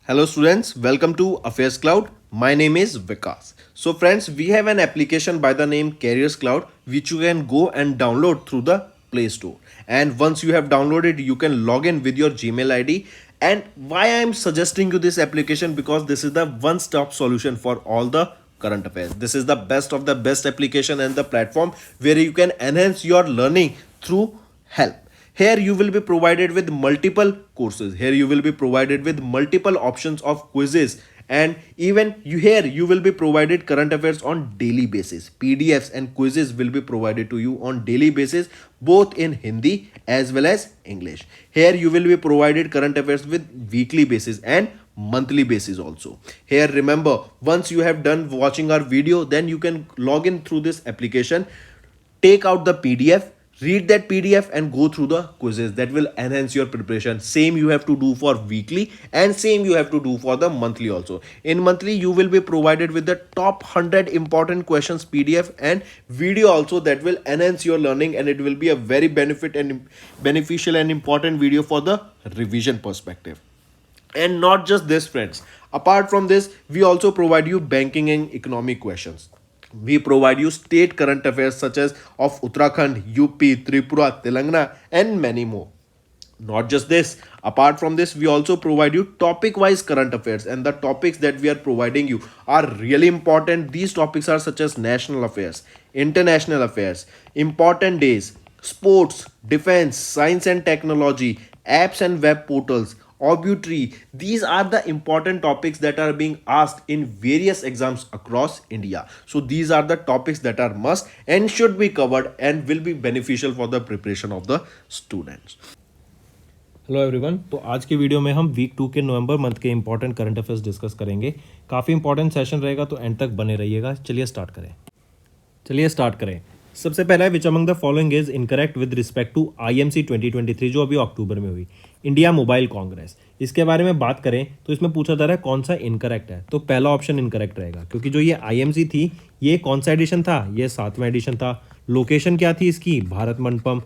Hello students, welcome to Affairs Cloud. My name is Vikas. So friends, we have an application by the name Careers Cloud which you can go and download through the Play Store. And once you have downloaded, you can log in with your Gmail ID. And why I am suggesting you this application, because this is the one-stop solution for all the current affairs. This is the best of the best application and the platform where you can enhance your learning through help. Here you will be provided with multiple courses. Here you will be provided with multiple options of quizzes, and even you will be provided current affairs on daily basis. PDFs and quizzes will be provided to you on daily basis, both in Hindi as well as English. Here you will be provided current affairs with weekly basis and monthly basis also. Here remember, once you have done watching our video, then you can log in through this application, take out the PDF, read that PDF and go through the quizzes. That will enhance your preparation. Same you have to do for weekly and same you have to do for the monthly also. In monthly you will be provided with the top 100 important questions PDF and video also, that will enhance your learning, and it will be a very beneficial and important video for the revision perspective. And not just this friends, apart from this we also provide you banking and economic questions. We provide you state current affairs such as of Uttarakhand, UP, Tripura, Telangana, and many more. Not just this, apart from this we also provide you topic wise current affairs, and the topics that we are providing you are really important. These topics are such as national affairs, international affairs, important days, sports, defense, science and technology, apps and web portals, obituary. These are the important topics that are being asked in various exams across India. So these are the topics that are must and should be covered and will be beneficial for the preparation of the students. Hello everyone. तो आज के video में हम week 2 के नवंबर month के important current affairs discuss करेंगे। काफ़ी important session रहेगा, तो एंड तक बने रहिएगा। चलिए स्टार्ट करें। सबसे पहला है which among the following is incorrect with respect to IMC 2023 जो अभी अक्टूबर में हुई, इंडिया मोबाइल कांग्रेस। इसके बारे में बात करें तो इसमें पूछा जा रहा है कौन सा इनकरेक्ट है, तो पहला ऑप्शन इनकरेक्ट रहेगा, क्योंकि जो ये आईएमसी थी ये कौन सा एडिशन था, ये 7वां एडिशन था। लोकेशन क्या थी इसकी, भारत मंडपम,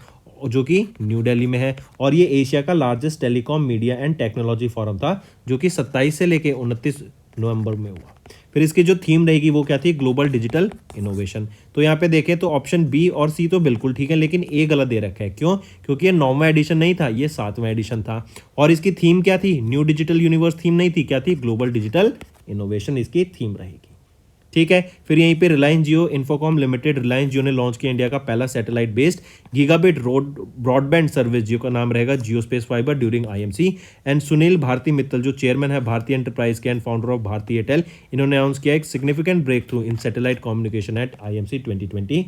जो कि न्यू दिल्ली में है, और ये एशिया का largest telecom media and technology forum था जो कि 27 से लेके 29 नवंबर में हुआ। फिर इसकी जो थीम रहेगी वो क्या थी, ग्लोबल डिजिटल इनोवेशन। तो यहाँ पे देखें तो ऑप्शन बी और सी तो बिल्कुल ठीक है, लेकिन ए गलत दे रखा है। क्यों? क्योंकि ये 9वां एडिशन नहीं था, ये 7वां एडिशन था। और इसकी थीम क्या थी, न्यू डिजिटल यूनिवर्स थीम नहीं थी, क्या थी, ग्लोबल डिजिटल इनोवेशन इसकी थीम रहेगी। ठीक है। फिर यहीं पे रिलायंस जियो इन्फोकॉम लिमिटेड, रिलायंस जियो ने लॉन्च किया इंडिया का पहला satellite based gigabit road broadband service, Jio का नाम रहेगा Jio space fibre during IMC. And Sunil Bharti Mittal जो चेयरमैन है भारतीय एंटरप्राइज के and founder of Bharti Airtel, इन्होंने अनाउंस किया एक significant breakthrough in satellite communication at IMC 2023।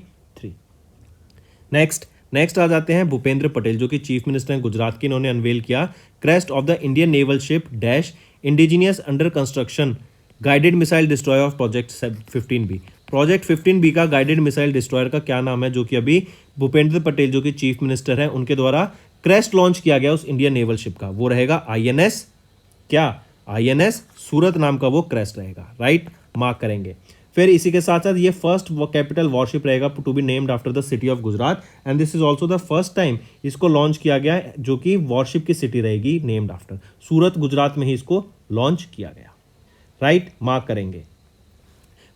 Next आ जाते हैं भूपेंद्र पटेल जो कि चीफ मिनिस्टर हैं गुजरात के। इन्होंने अनवेल किया crest of the Indian naval ship dash indigenous under construction guided missile destroyer of project 15B। Project 15B का गाइडेड मिसाइल डिस्ट्रॉयर का क्या नाम है, जो कि अभी भूपेंद्र पटेल जो कि चीफ मिनिस्टर हैं उनके द्वारा क्रेस्ट लॉन्च किया गया उस इंडियन नेवल शिप का, वो रहेगा आईएनएस आईएनएस सूरत नाम का वो क्रेस्ट रहेगा। राइट, मार्क करेंगे। फिर इसी के साथ साथ ये फर्स्ट कैपिटल वॉरशिप रहेगा to be named after the city of Gujarat, and this is also the first time इसको लॉन्च किया गया है जो कि वॉरशिप की सिटी रहेगी नेम्ड आफ्टर, सूरत गुजरात में ही इसको लॉन्च किया गया। राइट, मार्क करेंगे।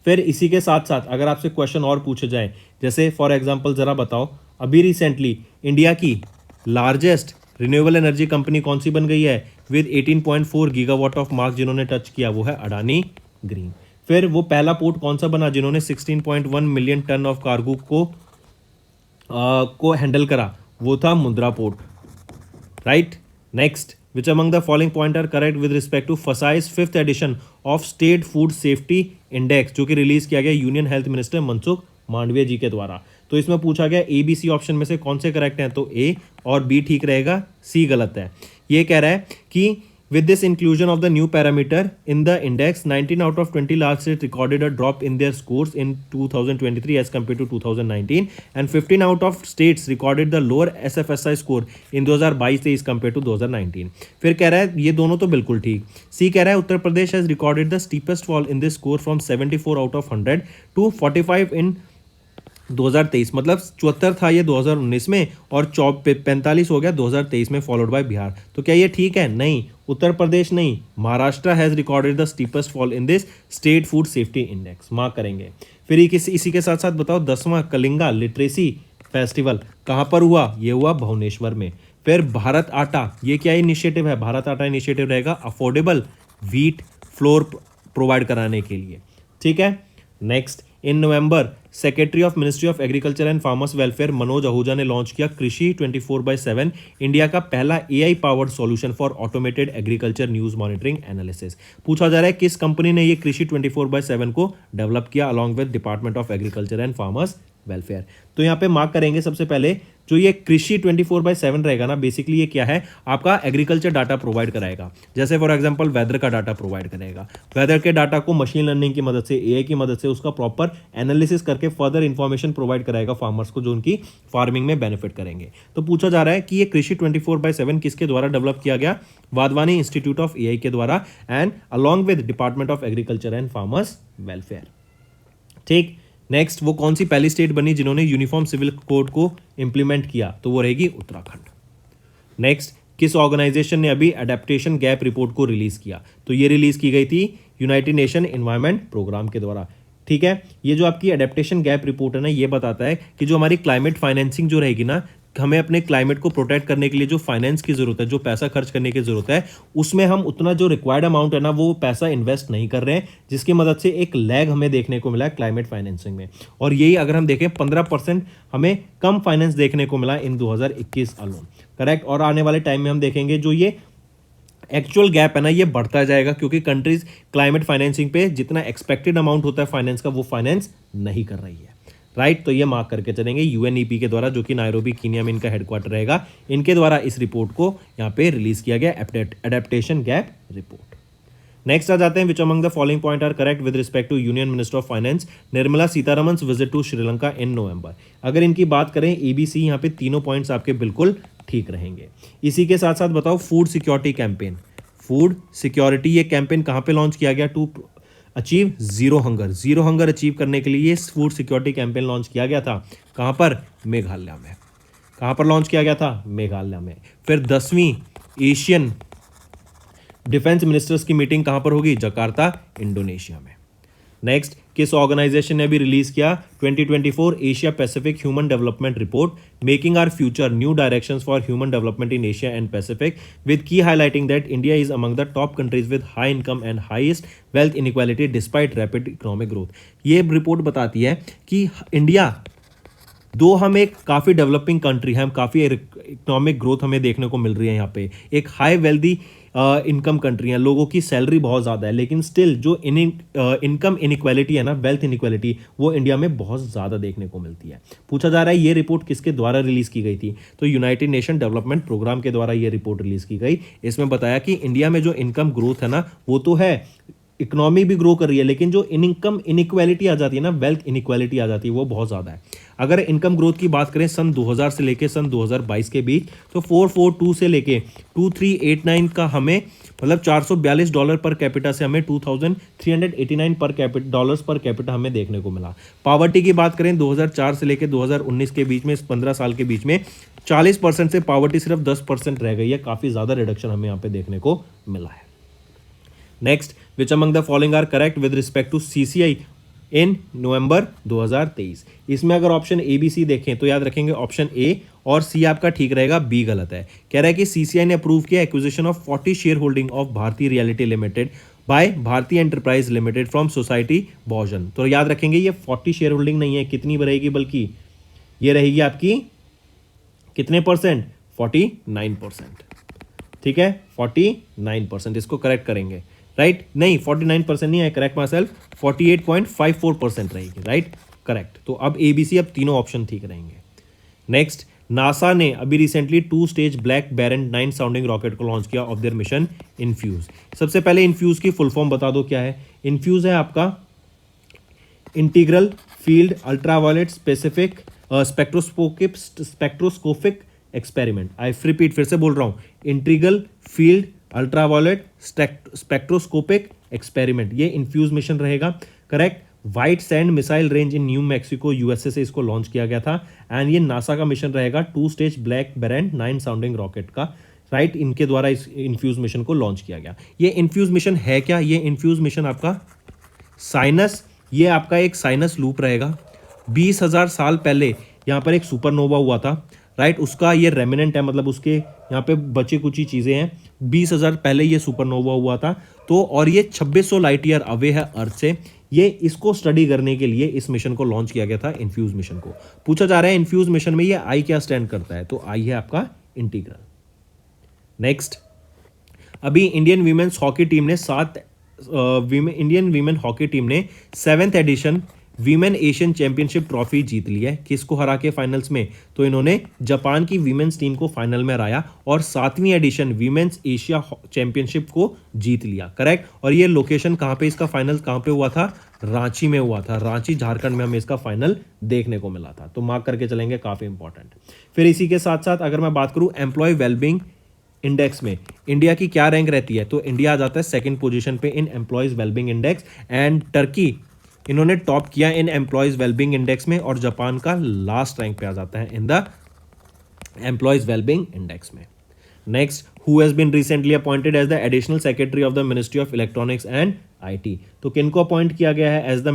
फिर इसी के साथ साथ अगर आपसे क्वेश्चन और पूछे जाए, जैसे फॉर एग्जांपल जरा बताओ अभी रिसेंटली इंडिया की लार्जेस्ट रिन्यूएबल एनर्जी कंपनी कौन सी बन गई है विद 18.4 गीगावाट ऑफ मार्क, जिन्होंने टच किया वो है अडानी ग्रीन। फिर वो पहला पोर्ट कौन सा बना जिन्होंने 16.1 मिलियन टन ऑफ कार्गो को हैंडल करा, वो था Mundra port. Right, next which among the following point are correct with respect to FSSAI's 5th edition of State Food Safety Index जो कि रिलीज किया गया union health minister Mansukh Mandaviya ji के द्वारा। तो इसमें पूछा गया ए बी सी ऑप्शन में से कौन से करेक्ट हैं, तो ए और बी ठीक रहेगा, सी गलत है। ये कह रहा है कि with this inclusion of the new parameter in the index, 19 out of 20 large states recorded a drop in their scores in 2023 as compared to 2019, and 15 out of states recorded the lower SFSI score in 2022 compared to 2019। फिर कह रहा है ये दोनों तो बिल्कुल ठीक। सी कह रहा है Uttar Pradesh has recorded the steepest fall in this score from 74 out of 100 to 45 in 2023 मतलब 74 था ये 2019 में, और 45 हो गया 2023 में, फॉलोड बाय बिहार। तो क्या ये ठीक है? नहीं। उत्तर प्रदेश नहीं, Maharashtra has recorded the steepest fall in this state food safety index. Mark करेंगे। फिर इसी के साथ साथ बताओ 10वां कलिंगा लिटरेसी फेस्टिवल कहाँ पर हुआ? ये हुआ भुवनेश्वर में। फिर भारत आटा, ये क्या इनिशिएटिव है? भारत आटा इनिशिएटिव रहेगा अफोर्डेबल व्हीट फ्लोर प्रोवाइड कराने के लिए। ठीक है। Next, in November secretary of ministry of agriculture and farmers welfare Manoj Ahuja ने लॉन्च किया कृषि 24/7, इंडिया का पहला AI powered solution for automated agriculture news monitoring analysis. पूछा जा रहा है किस कंपनी ने ये कृषि 24/7 को डेवलप किया along with department of agriculture and farmers welfare. तो यहाँ पे मार्क करेंगे सबसे पहले, जो ये कृषि 24/7 रहेगा ना, बेसिकली ये क्या है? आपका एग्रीकल्चर डाटा प्रोवाइड कराएगा। जैसे फॉर एग्जांपल वेदर का डाटा प्रोवाइड करेगा। वेदर के डाटा को मशीन लर्निंग की मदद से, एआई की मदद से उसका प्रॉपर एनालिसिस करके फर्दर इंफॉर्मेशन प्रोवाइड कराएगा फार्मर्स को, जो उनकी फार्मिंग में बेनिफिट करेंगे। तो पूछा जा रहा है कि ये कृषि 24/7 किसके द्वारा डेवलप किया गया? वाधवानी इंस्टीट्यूट ऑफ एआई के द्वारा and along with department of agriculture and farmers welfare. ठीक। नेक्स्ट, वो कौन सी पहली स्टेट बनी जिन्होंने यूनिफॉर्म सिविल कोड को इंप्लीमेंट किया? तो वो रहेगी उत्तराखंड। नेक्स्ट, किस ऑर्गेनाइजेशन ने अभी एडेप्टेशन गैप रिपोर्ट को रिलीज किया? तो ये रिलीज की गई थी यूनाइटेड नेशन एनवायरनमेंट प्रोग्राम के द्वारा। ठीक है। ये जो आपकी एडेप्टेशन गैप रिपोर्ट है ना, ये बताता है कि जो हमारी क्लाइमेट फाइनेंसिंग जो रहेगी ना, हमें अपने क्लाइमेट को प्रोटेक्ट करने के लिए जो फाइनेंस की जरूरत है, जो पैसा खर्च करने की जरूरत है, उसमें हम उतना जो रिक्वायर्ड अमाउंट है ना, वो पैसा इन्वेस्ट नहीं कर रहे हैं, जिसकी मदद से एक लैग हमें देखने को मिला है क्लाइमेट फाइनेंसिंग में। और यही अगर हम देखें 15% हमें कम फाइनेंस देखने को मिला इन 2021 अलोन। करेक्ट। और आने वाले टाइम में हम देखेंगे जो ये एक्चुअल गैप है ना, ये बढ़ता जाएगा, क्योंकि कंट्रीज क्लाइमेट फाइनेंसिंग पे जितना एक्सपेक्टेड अमाउंट होता है फाइनेंस का, वो फाइनेंस नहीं कर रही है। राइट। तो ये मार्क करके चलेंगे। यूएनईपी के द्वारा, जो कि नायरोबी कीनिया में इनका हेडक्वार्टर रहेगा, इनके द्वारा इस रिपोर्ट को यहाँ पे रिलीज किया गया, एडेप्टेशन गैप रिपोर्ट। नेक्स्ट आ जाते हैं, which among the following point are correct with respect to union minister of finance Nirmala Sitharaman visit to Sri Lanka in November. अगर इनकी बात करें एबीसी, यहाँ पे तीनों पॉइंट्स आपके बिल्कुल ठीक रहेंगे। इसी के साथ साथ बताओ food security campaign, food security ये कैंपेन कहाँ पे लॉन्च किया गया? To achieve zero hunger. Zero hunger achieve करने के लिए फूड सिक्योरिटी कैंपेन लॉन्च किया गया था। कहाँ पर? मेघालय में। कहाँ पर लॉन्च किया गया था? मेघालय में। फिर 10वीं एशियन डिफेंस मिनिस्टर्स की मीटिंग कहाँ पर होगी? जकार्ता, इंडोनेशिया में। नेक्स्ट, किस ऑर्गेनाइजेशन ने भी रिलीज किया 2024 Asia Pacific human development report, making our future new directions for human development in Asia and Pacific, with key highlighting that India is among the top countries with high income and highest wealth inequality despite rapid economic growth. ये report बताती है कि India, दो हम एक काफ़ी developing country है, हम काफ़ी इकोनॉमिक ग्रोथ हमें देखने को मिल रही है, यहाँ पे एक हाई वेल्दी इनकम कंट्री है, लोगों की सैलरी बहुत ज़्यादा है, लेकिन स्टिल जो इनकम इनइक्वालिटी है ना, वेल्थ इनइक्वालिटी, वो इंडिया में बहुत ज़्यादा देखने को मिलती है। पूछा जा रहा है ये रिपोर्ट किसके द्वारा रिलीज़ की गई थी? तो यूनाइटेड नेशन डेवलपमेंट प्रोग्राम के द्वारा ये रिपोर्ट रिलीज़ की गई। इसमें बताया कि इंडिया में जो इनकम ग्रोथ है ना, वो तो है, इकोनॉमी भी ग्रो कर रही है, लेकिन जो इनकम इनइक्वालिटी आ जाती है ना, वेल्थ इनइक्वालिटी आ जाती है, वो बहुत ज़्यादा है। अगर इनकम ग्रोथ की बात करें सन 2000 से लेके सन 2022 के बीच, तो 442 से लेके 2389 का हमें मतलब $442 पर कैपिटा से हमें 2389 डॉलर्स पर कैपिटा हमें देखने को मिला। पावर्टी की बात करें 2004 से लेके 2019 के बीच में, इस 15 साल के बीच में 40% से पावर्टी सिर्फ 10% रह गई है। काफ़ी ज़्यादा रिडक्शन हमें यहाँ पे देखने को मिला है। Next, which among the following are correct with respect to CCI in November 2023। इसमें अगर ऑप्शन ए बी सी देखें तो याद रखेंगे ऑप्शन ए और सी आपका ठीक रहेगा, बी गलत है। कह रहा है कि सीसीआई ने अप्रूव किया acquisition of 40 share holding of भारतीय रियलिटी लिमिटेड बाय भारतीय एंटरप्राइज लिमिटेड फ्रॉम सोसाइटी बहुजन। तो याद रखेंगे ये 40 शेयर होल्डिंग नहीं है, कितनी रहेगी, बल्कि ये रहेगी आपकी कितने परसेंट? 49%। ठीक है, 49%, इसको करेक्ट करेंगे। राइट नहीं, 49% नहीं है, करेक्ट माई सेल्फ, 48.54% रहेगी। Right, correct. तो अब एबीसी, अब तीनों ऑप्शन ठीक रहेंगे। नेक्स्ट, नासा ने अभी रिसेंटली 2 स्टेज ब्लैक बैरन 9 साउंडिंग रॉकेट को लॉन्च किया ऑफ देयर मिशन इनफ्यूज। सबसे पहले इनफ्यूज की फुल फॉर्म बता दो क्या है। इनफ्यूज है आपका integral field ultraviolet specific spectroscopic experiment. I repeat, फिर से बोल रहा हूँ, integral field ultraviolet spectroscopic experiment, ये इन्फ्यूज मिशन रहेगा। Correct. White sand missile range इन न्यू मैक्सिको यूएसए से इसको लॉन्च किया गया था। एंड ये नासा का मिशन रहेगा 2 स्टेज ब्लैक बेरेंट 9 साउंडिंग रॉकेट का, राइट। इनके द्वारा इस इन्फ्यूज मिशन को लॉन्च किया गया। ये इन्फ्यूज मिशन है क्या? ये इन्फ्यूज मिशन आपका साइनस, ये आपका एक साइनस लूप रहेगा। 20,000 साल पहले यहाँ पर एक सुपरनोवा हुआ था, राइट। उसका ये रेमिनेंट है, मतलब उसके यहाँ पे बची कुची चीज़ें हैं। 20,000 पहले ये सुपरनोवा हुआ था, तो और ये 2600 लाइट ईयर अवे है अर्थ से। ये इसको स्टडी करने के लिए इस मिशन को लॉन्च किया गया था, इन्फ्यूज मिशन को। पूछा जा रहा है इन्फ्यूज मिशन में ये आई क्या स्टैंड करता है, तो आई है आपका इंटीग्रल। नेक्स्ट, अभी इंडियन वीमेंस हॉकी टीम ने इंडियन वीमेन हॉकी टीम ने 7th edition women Asian championship trophy जीत ली है। किसको हरा के फाइनल्स में? तो इन्होंने जापान की वीमेंस टीम को फाइनल में हराया और 7वीं एडिशन वीमेंस एशिया चैंपियनशिप को जीत लिया, करेक्ट। और ये लोकेशन कहाँ पे, इसका फाइनल कहाँ पे हुआ था? रांची में हुआ था। रांची झारखंड में हमें इसका फाइनल देखने को मिला था, तो मार्क करके चलेंगे, काफी इंपॉर्टेंट। फिर इसी के साथ साथ अगर मैं बात करूं एम्प्लॉय वेलबींग इंडेक्स में इंडिया की क्या रैंक रहती है, तो इंडिया आ जाता है 2nd पोजीशन पे इन employees wellbeing index. And Turkey इन्होंने टॉप किया इन एम्प्लॉयज वेलबींग इंडेक्स में, और जापान का लास्ट रैंक पे आ जाता है in the employees wellbeing index में। Next, who has been recently appointed as the additional secretary of the ministry of electronics and IT, तो किनको अपॉइंट किया गया है as the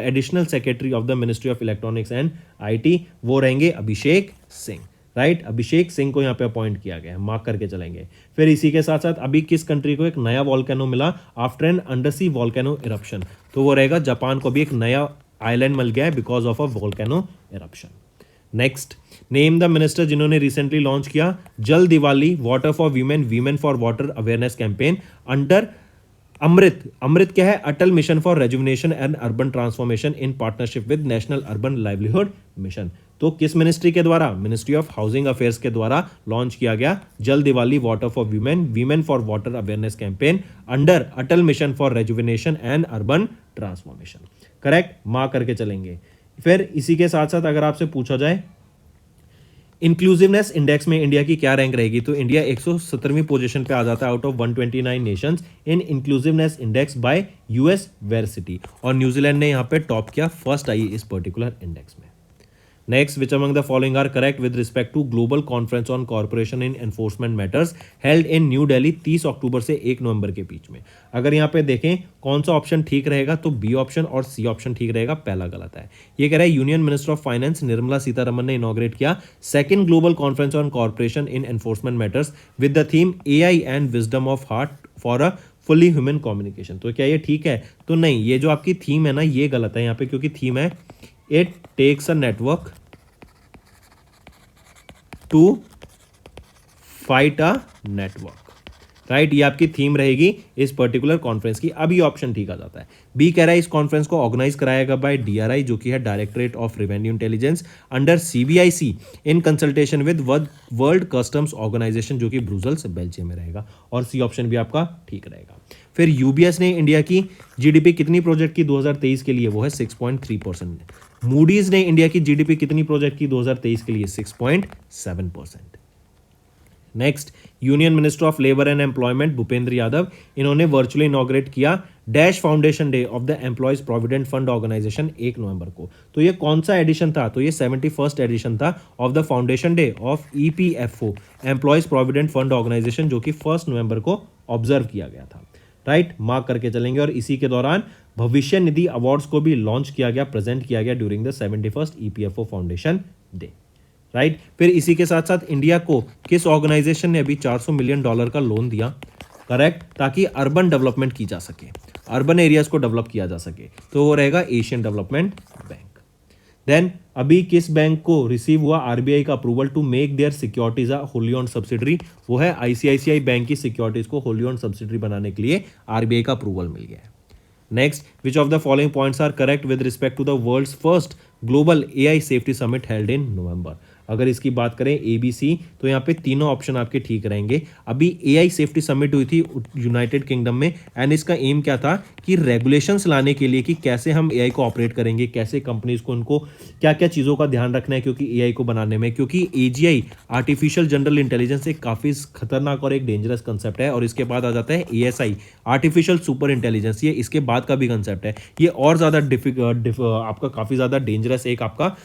additional secretary of the ministry of electronics and IT? वो रहेंगे Abhishek Singh, right. Abhishek Singh को यहाँ पे अपॉइंट किया गया है, मार्क करके चलेंगे। फिर इसी के साथ साथ अभी किस कंट्री को एक नया वॉल्केनो मिला after an undersea volcano eruption, तो वो रहेगा जापान को भी एक नया आइलैंड मिल गया है because of a volcano eruption. Next, name the minister जिन्होंने रिसेंटली लॉन्च किया Jal Diwali water for women, women for water awareness campaign under AMRUT. AMRUT क्या है? Atal mission for rejuvenation and urban transformation in partnership with national urban livelihood mission. तो किस ministry के द्वारा? Ministry of housing affairs के द्वारा launch किया गया जल Diwali water for women, women for water awareness campaign under Atal mission for rejuvenation and urban transformation, correct. Mark करके चलेंगे। फिर इसी के साथ साथ अगर आपसे पूछा जाए इंक्लूसिवनेस इंडेक्स में इंडिया की क्या रैंक रहेगी, तो इंडिया 117वीं पोजीशन पे आ जाता है out of 129 nations in inclusiveness index by US varsity, और न्यूजीलैंड ने यहाँ पे टॉप किया, फर्स्ट आई इस पर्टिकुलर इंडेक्स में। Next, which among the following are correct with respect to global conference on corporation in enforcement matters held in new Delhi 30 अक्टूबर से 1 नवंबर के बीच में? अगर यहाँ पे देखें कौन सा ऑप्शन ठीक रहेगा, तो बी ऑप्शन और सी ऑप्शन ठीक रहेगा, पहला गलत है। ये कह रहा है union minister of finance Nirmala Sitharaman ने इनॉग्रेट किया 2nd global conference on corporation in enforcement matters with the theme AI and wisdom of heart for a fully human communication. तो क्या ये ठीक है? तो नहीं, ये जो आपकी थीम है ना, ये गलत है यहाँ पे, क्योंकि थीम है it takes a network to fight a network, right. ये आपकी थीम रहेगी इस पर्टिकुलर कॉन्फ्रेंस की। अब ये ऑप्शन ठीक आ जाता है। बी कह रहा है इस कॉन्फ्रेंस को ऑर्गेनाइज कराएगा बाय डीआरआई, जो कि है directorate of revenue intelligence under CBIC in consultation with world customs organisation, जो कि ब्रुसेल्स बेल्जियम में रहेगा, और सी ऑप्शन भी आपका ठीक रहेगा। फिर यूबीएस ने इंडिया की जीडीपी कितनी प्रोजेक्ट की 2023 के लिए, वो है 6.3%। मूडीज ने इंडिया की जीडीपी कितनी प्रोजेक्ट की 2023 के लिए, 6.7%। Next, union minister of labour and employment Bhupendra Yadav, इन्होंने वर्चुअली इनॉग्रेट किया dash foundation day of the employees provident fund organisation 1 नवंबर को। तो ये कौन सा एडिशन था? तो ये 71st एडिशन था of the foundation day of EPFO employees provident fund organisation, जो कि 1 नवंबर को ऑब्जर्व किया गया था, राइट। मार्क करके चलेंगे। और इसी के दौरान भविष्य निधि अवार्ड्स को भी लॉन्च किया गया, प्रेजेंट किया गया during the 71st EPFO foundation day, right. फिर इसी के साथ साथ इंडिया को किस ऑर्गेनाइजेशन ने अभी $400 मिलियन का लोन दिया, करेक्ट, ताकि अर्बन डेवलपमेंट की जा सके, अर्बन एरियाज को डेवलप किया जा सके, तो वो रहेगा एशियन डेवलपमेंट बैंक। देन अभी किस बैंक को रिसीव हुआ आरबीआई का approval to make their securities a wholly owned subsidiary, वो है आईसीआईसीआई बैंक की सिक्योरिटीज को होली ओन्ड सब्सिडरी बनाने के लिए आरबीआई का अप्रूवल मिल गया है। Next, which of the following points are correct with respect to the world's first global AI safety summit held in November? अगर इसकी बात करें ABC, तो यहाँ पे तीनों ऑप्शन आपके ठीक रहेंगे। अभी AI सेफ्टी समिट हुई थी यूनाइटेड किंगडम में, एंड इसका एम क्या था कि रेगुलेशंस लाने के लिए कि कैसे हम AI को ऑपरेट करेंगे, कैसे कंपनीज को उनको क्या क्या चीज़ों का ध्यान रखना है क्योंकि AI को बनाने में, क्योंकि AGI आर्टिफिशियल जनरल इंटेलिजेंस एक काफ़ी खतरनाक और एक डेंजरस कंसेप्ट है। और इसके बाद आ जाता है ASI आर्टिफिशियल सुपर इंटेलिजेंस, ये इसके बाद का भी कंसेप्ट है। ये और ज़्यादा आपका काफ़ी ज़्यादा डेंजरस एक आपका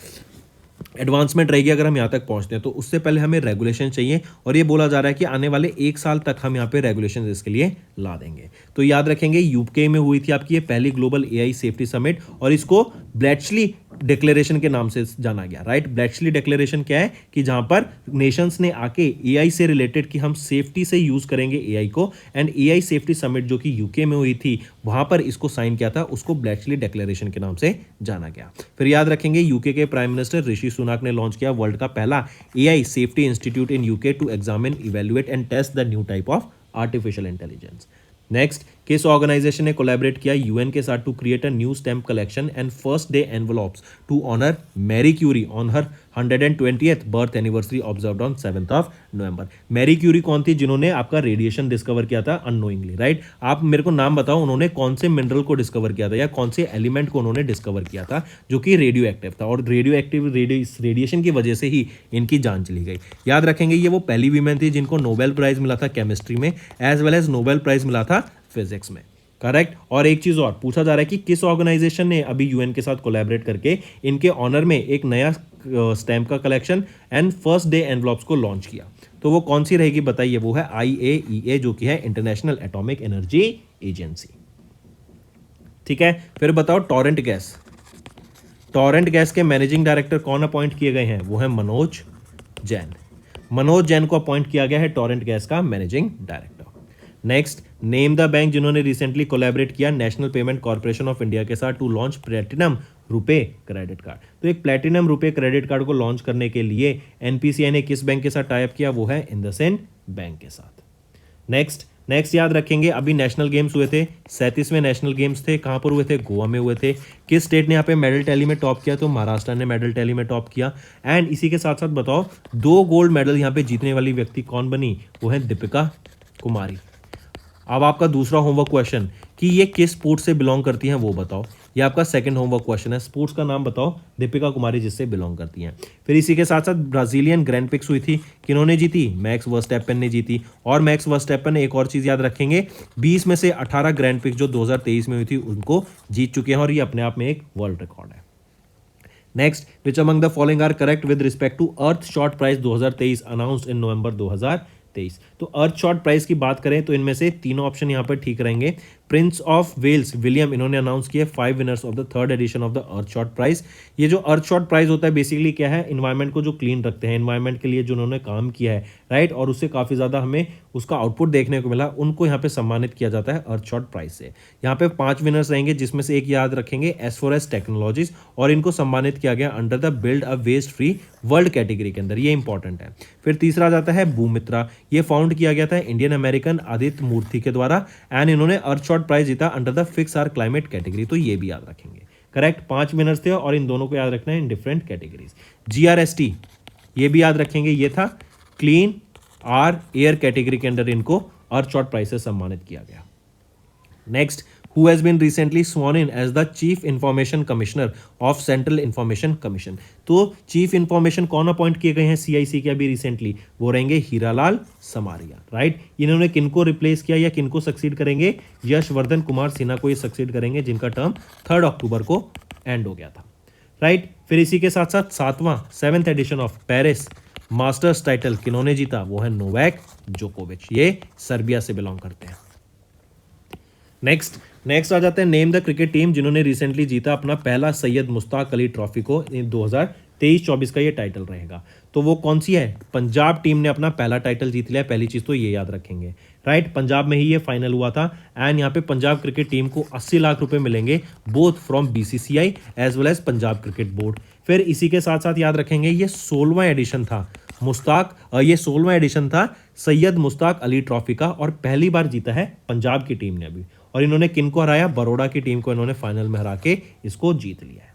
एडवांसमेंट रहेगी अगर हम यहाँ तक पहुँचते हैं। तो उससे पहले हमें रेगुलेशन चाहिए, और ये बोला जा रहा है कि आने वाले 1 साल तक हम यहाँ पे रेगुलेशन इसके लिए ला देंगे। तो याद रखेंगे यूके में हुई थी आपकी ये पहली ग्लोबल AI सेफ्टी समिट, और इसको ब्लेचली डिक्लेरेशन के नाम से जाना गया, राइट। ब्लेचली डिक्लेरेशन क्या है कि जहां पर नेशंस ने आके AI से रिलेटेड कि हम सेफ्टी से यूज करेंगे AI को, एंड AI सेफ्टी समिट जो कि यूके में हुई थी वहां पर इसको साइन किया था, उसको ब्लेचली डिक्लेरेशन के नाम से जाना गया। फिर याद रखेंगे यूके के प्राइम मिनिस्टर ऋषि सुनाक ने लॉन्च किया वर्ल्ड का पहला AI safety institute in UK to examine, evaluate and test the new type of artificial intelligence. Next, किस ऑर्गेनाइजेशन ने कोलैबोरेट किया यूएन के साथ to create a new stamp collection and first day envelopes to honour Marie Curie on her 120th birth anniversary observed on 7 November. Marie Curie कौन थी जिन्होंने आपका radiation discover किया था अननोइंगली, राइट। आप मेरे को नाम बताओ उन्होंने कौन से मिनरल को डिस्कवर किया था या कौन से एलिमेंट को उन्होंने डिस्कवर किया था जो कि रेडियो एक्टिव था, और रेडियो एक्टिव रेडिएशन की वजह से ही इनकी जान चली गई। याद रखेंगे ये वो पहली वीमेन थी जिनको नोबेल प्राइज मिला था केमिस्ट्री में, as well as Nobel prize मिला था फिजिक्स में, करेक्ट। और एक चीज और पूछा जा रहा है कि किस ऑर्गेनाइजेशन ने अभी यूएन के साथ कोलैबोरेट करके इनके ऑनर में एक नया स्टैम्प का collection and first day envelopes को लॉन्च किया। तो वो कौन सी रहेगी बताइए, वो है IAEA जो कि है इंटरनेशनल एटॉमिक एनर्जी एजेंसी, ठीक है। फिर बताओ टॉरेंट गैस, टॉरेंट गैस के मैनेजिंग डायरेक्टर कौन अपॉइंट किए गए हैं, वो है मनोज जैन। मनोज जैन को अपॉइंट किया गया है टॉरेंट गैस का managing director. Next, name the bank जिन्होंने रिसेंटली कोलैबोरेट किया national payment corporation of India के साथ to launch platinum RuPay credit card. तो एक प्लेटिनम रुपे क्रेडिट कार्ड को लॉन्च करने के लिए एनपीसीआई ने किस बैंक के साथ टाई अप किया, वो है इंडसइंड बैंक के साथ। नेक्स्ट याद रखेंगे अभी नेशनल गेम्स हुए थे, 37वें नेशनल गेम्स थे, कहाँ पर हुए थे, गोवा में हुए थे। किस स्टेट ने यहाँ पे मेडल टैली में टॉप किया, तो महाराष्ट्र ने मेडल टैली में टॉप किया। एंड इसी के साथ साथ बताओ 2 गोल्ड मेडल यहाँ पे जीतने वाली व्यक्ति कौन बनी, वो है दीपिका कुमारी। अब आपका दूसरा होमवर्क क्वेश्चन कि ये किस स्पोर्ट से बिलोंग करती हैं वो बताओ। ये आपका सेकंड होमवर्क क्वेश्चन है, स्पोर्ट्स का नाम बताओ दीपिका कुमारी जिससे बिलोंग करती हैं। फिर इसी के साथ साथ ब्राजीलियन ग्रैंड पिक्स हुई थी, किन्होंने जीती, मैक्स वर्स्टैपेन ने जीती। और मैक्स वर्स्टैपेन एक और चीज़ याद रखेंगे, 20 में से 18 ग्रैंड पिक्स जो 2023 में हुई थी उनको जीत चुके हैं, और ये अपने आप में एक वर्ल्ड रिकॉर्ड है। Next, which among the following are correct with respect to Earthshot Prize 2023 announced in November 2023। तो अर्थ शॉट प्राइस की बात करें तो इनमें से तीनों ऑप्शन यहाँ पर ठीक रहेंगे। प्रिंस ऑफ वेल्स विलियम इन्होंने अनाउंस किया 5 winners of the 3rd edition of the Earthshot prize. ये जो अर्थ शॉट प्राइज होता है बेसिकली क्या है, इन्वायरमेंट को जो क्लीन रखते हैं, इन्वायरमेंट के लिए जो उन्होंने काम किया है, राइट, और उससे काफ़ी ज़्यादा हमें उसका आउटपुट देखने को मिला, उनको यहाँ पे सम्मानित किया जाता है अर्थ शॉट प्राइज से। यहाँ पे 5 विनर्स रहेंगे जिसमें से एक याद रखेंगे S4S टेक्नोलॉजीज, और इनको सम्मानित किया गया under the build a waste free world category के अंदर, ये इंपॉर्टेंट है। फिर तीसरा जाता है बूमित्रा, ये फाउंड किया गया था इंडियन अमेरिकन आदित्य मूर्ति के द्वारा, एंड इन्होंने अर्थ शॉट प्राइज जीता under the fix our climate category, तो ये भी याद रखेंगे। करेक्ट, 5 विनर्स थे और इन दोनों को याद रखना है इन डिफरेंट कैटेगरीज। GRST ये भी याद रखेंगे, ये था क्लीन आर एयर कैटेगरी के अंदर इनको अर्थ शॉट प्राइज से सम्मानित किया गया। Next, who has been recently sworn in as the Chief Information Commissioner of Central Information Commission। तो चीफ इंफॉर्मेशन कौन अपॉइंट किए गए हैं CIC के अभी रिसेंटली, वो रहेंगे हीरालाल समारिया, राइट। इन्होंने किनको रिप्लेस किया या किनको सक्सीड करेंगे, यशवर्धन कुमार सिन्हा को ये सक्सीड करेंगे जिनका टर्म 3 अक्टूबर को एंड हो गया था, राइट। फिर इसी के साथ साथ 7th edition of Paris Masters title किन्होंने जीता, वो है नोवाक जोकोविच, ये सर्बिया से बिलोंग करते हैं। नेक्स्ट आ जाते हैं नेम द क्रिकेट टीम जिन्होंने रिसेंटली जीता अपना पहला सैयद मुश्ताक अली ट्रॉफी को, 2023-24 का ये टाइटल रहेगा। तो वो कौन सी है, पंजाब टीम ने अपना पहला टाइटल जीत लिया, पहली चीज़ तो ये याद रखेंगे, राइट। पंजाब में ही ये फाइनल हुआ था, एंड यहाँ पे पंजाब क्रिकेट टीम को 80 लाख रुपए मिलेंगे both from BCCI as well as Punjab cricket board. फिर इसी के साथ साथ याद रखेंगे ये 16वां एडिशन था ये 16वां एडिशन था सैयद मुश्ताक अली ट्रॉफी का, और पहली बार जीता है पंजाब की टीम ने अभी। और इन्होंने किनको हराया, बड़ौदा की टीम को इन्होंने फाइनल में हरा के इसको जीत लिया है।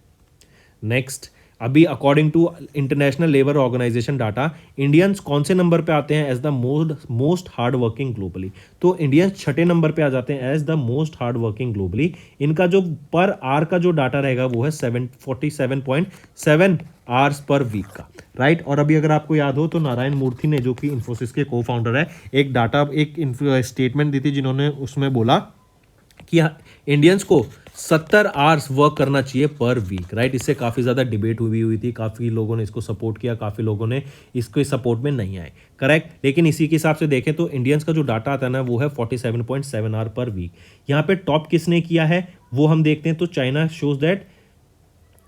नेक्स्ट, अभी according to international labour organisation data Indians कौन से नंबर पे आते हैं as the most hard working globally. तो इंडियंस छठे नंबर पे आ जाते हैं as the most hard working globally. इनका जो पर आवर का जो डाटा रहेगा वो है 47.7 आवर्स पर वीक का, राइट। और अभी अगर आपको याद हो तो नारायण मूर्ति ने, जो कि इन्फोसिस के को फाउंडर है, एक स्टेटमेंट दी थी जिन्होंने उसमें बोला कि इंडियंस को 70 आवर्स वर्क करना चाहिए पर वीक, राइट। इससे काफ़ी ज़्यादा डिबेट हुई थी, काफ़ी लोगों ने इसको सपोर्ट किया, काफ़ी लोगों ने इसके सपोर्ट में नहीं आए, करेक्ट। लेकिन इसी के हिसाब से देखें तो इंडियंस का जो डाटा आता है ना वो है 47.7 आवर पर वीक। यहाँ पे टॉप किसने किया है वो हम देखते हैं तो चाइना शोज दैट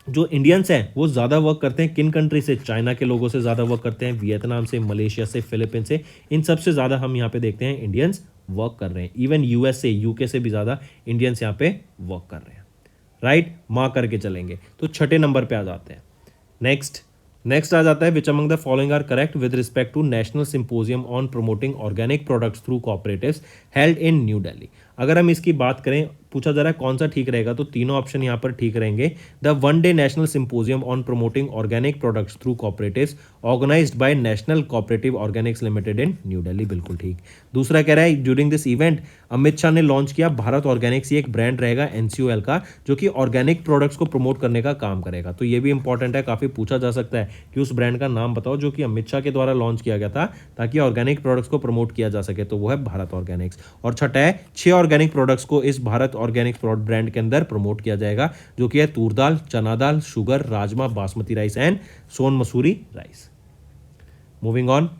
जो इंडियंस हैं वो ज़्यादा वर्क करते हैं किन कंट्री से, चाइना के लोगों से ज़्यादा वर्क करते हैं, वियतनाम से, मलेशिया से, फिलीपींस से, इन सबसे ज़्यादा हम यहाँ पे देखते हैं इंडियंस वर्क कर रहे हैं। इवन यूएस से, यूके से भी ज़्यादा इंडियंस यहाँ पे वर्क कर रहे हैं, राइट। मार्क करके चलेंगे तो छठे नंबर पे आ जाते हैं। नेक्स्ट आ जाता है which among the following are correct with respect to national symposium on promoting organic products through cooperatives held in new Delhi. अगर हम इसकी बात करें, पूछा जा रहा है कौन सा ठीक रहेगा, तो तीनों ऑप्शन यहाँ पर ठीक रहेंगे। The 1 day national symposium on promoting organic products through cooperatives organised by national cooperative organics limited in new Delhi, बिल्कुल ठीक। दूसरा कह रहा है during this event Amit Shah ने लॉन्च किया भारत ऑर्गेनिक्स, ये एक ब्रांड रहेगा एनसीओएल का जो कि ऑर्गेनिक प्रोडक्ट्स को प्रमोट करने का काम करेगा। तो ये भी इंपॉर्टेंट है, काफ़ी पूछा जा सकता है कि उस ब्रांड का नाम बताओ जो कि अमित शाह के द्वारा लॉन्च किया गया था ताकि ऑर्गेनिक प्रोडक्ट्स को प्रमोट किया जा सके, तो वो है भारत ऑर्गेनिक्स। और छठा है 6 ऑर्गेनिक प्रोडक्ट्स को इस भारत ऑर्गेनिक्स ब्रांड के अंदर प्रमोट किया जाएगा जो कि है तूर दाल, चना दाल, sugar, rajma, basmati rice and Sona Masoori rice. Moving on,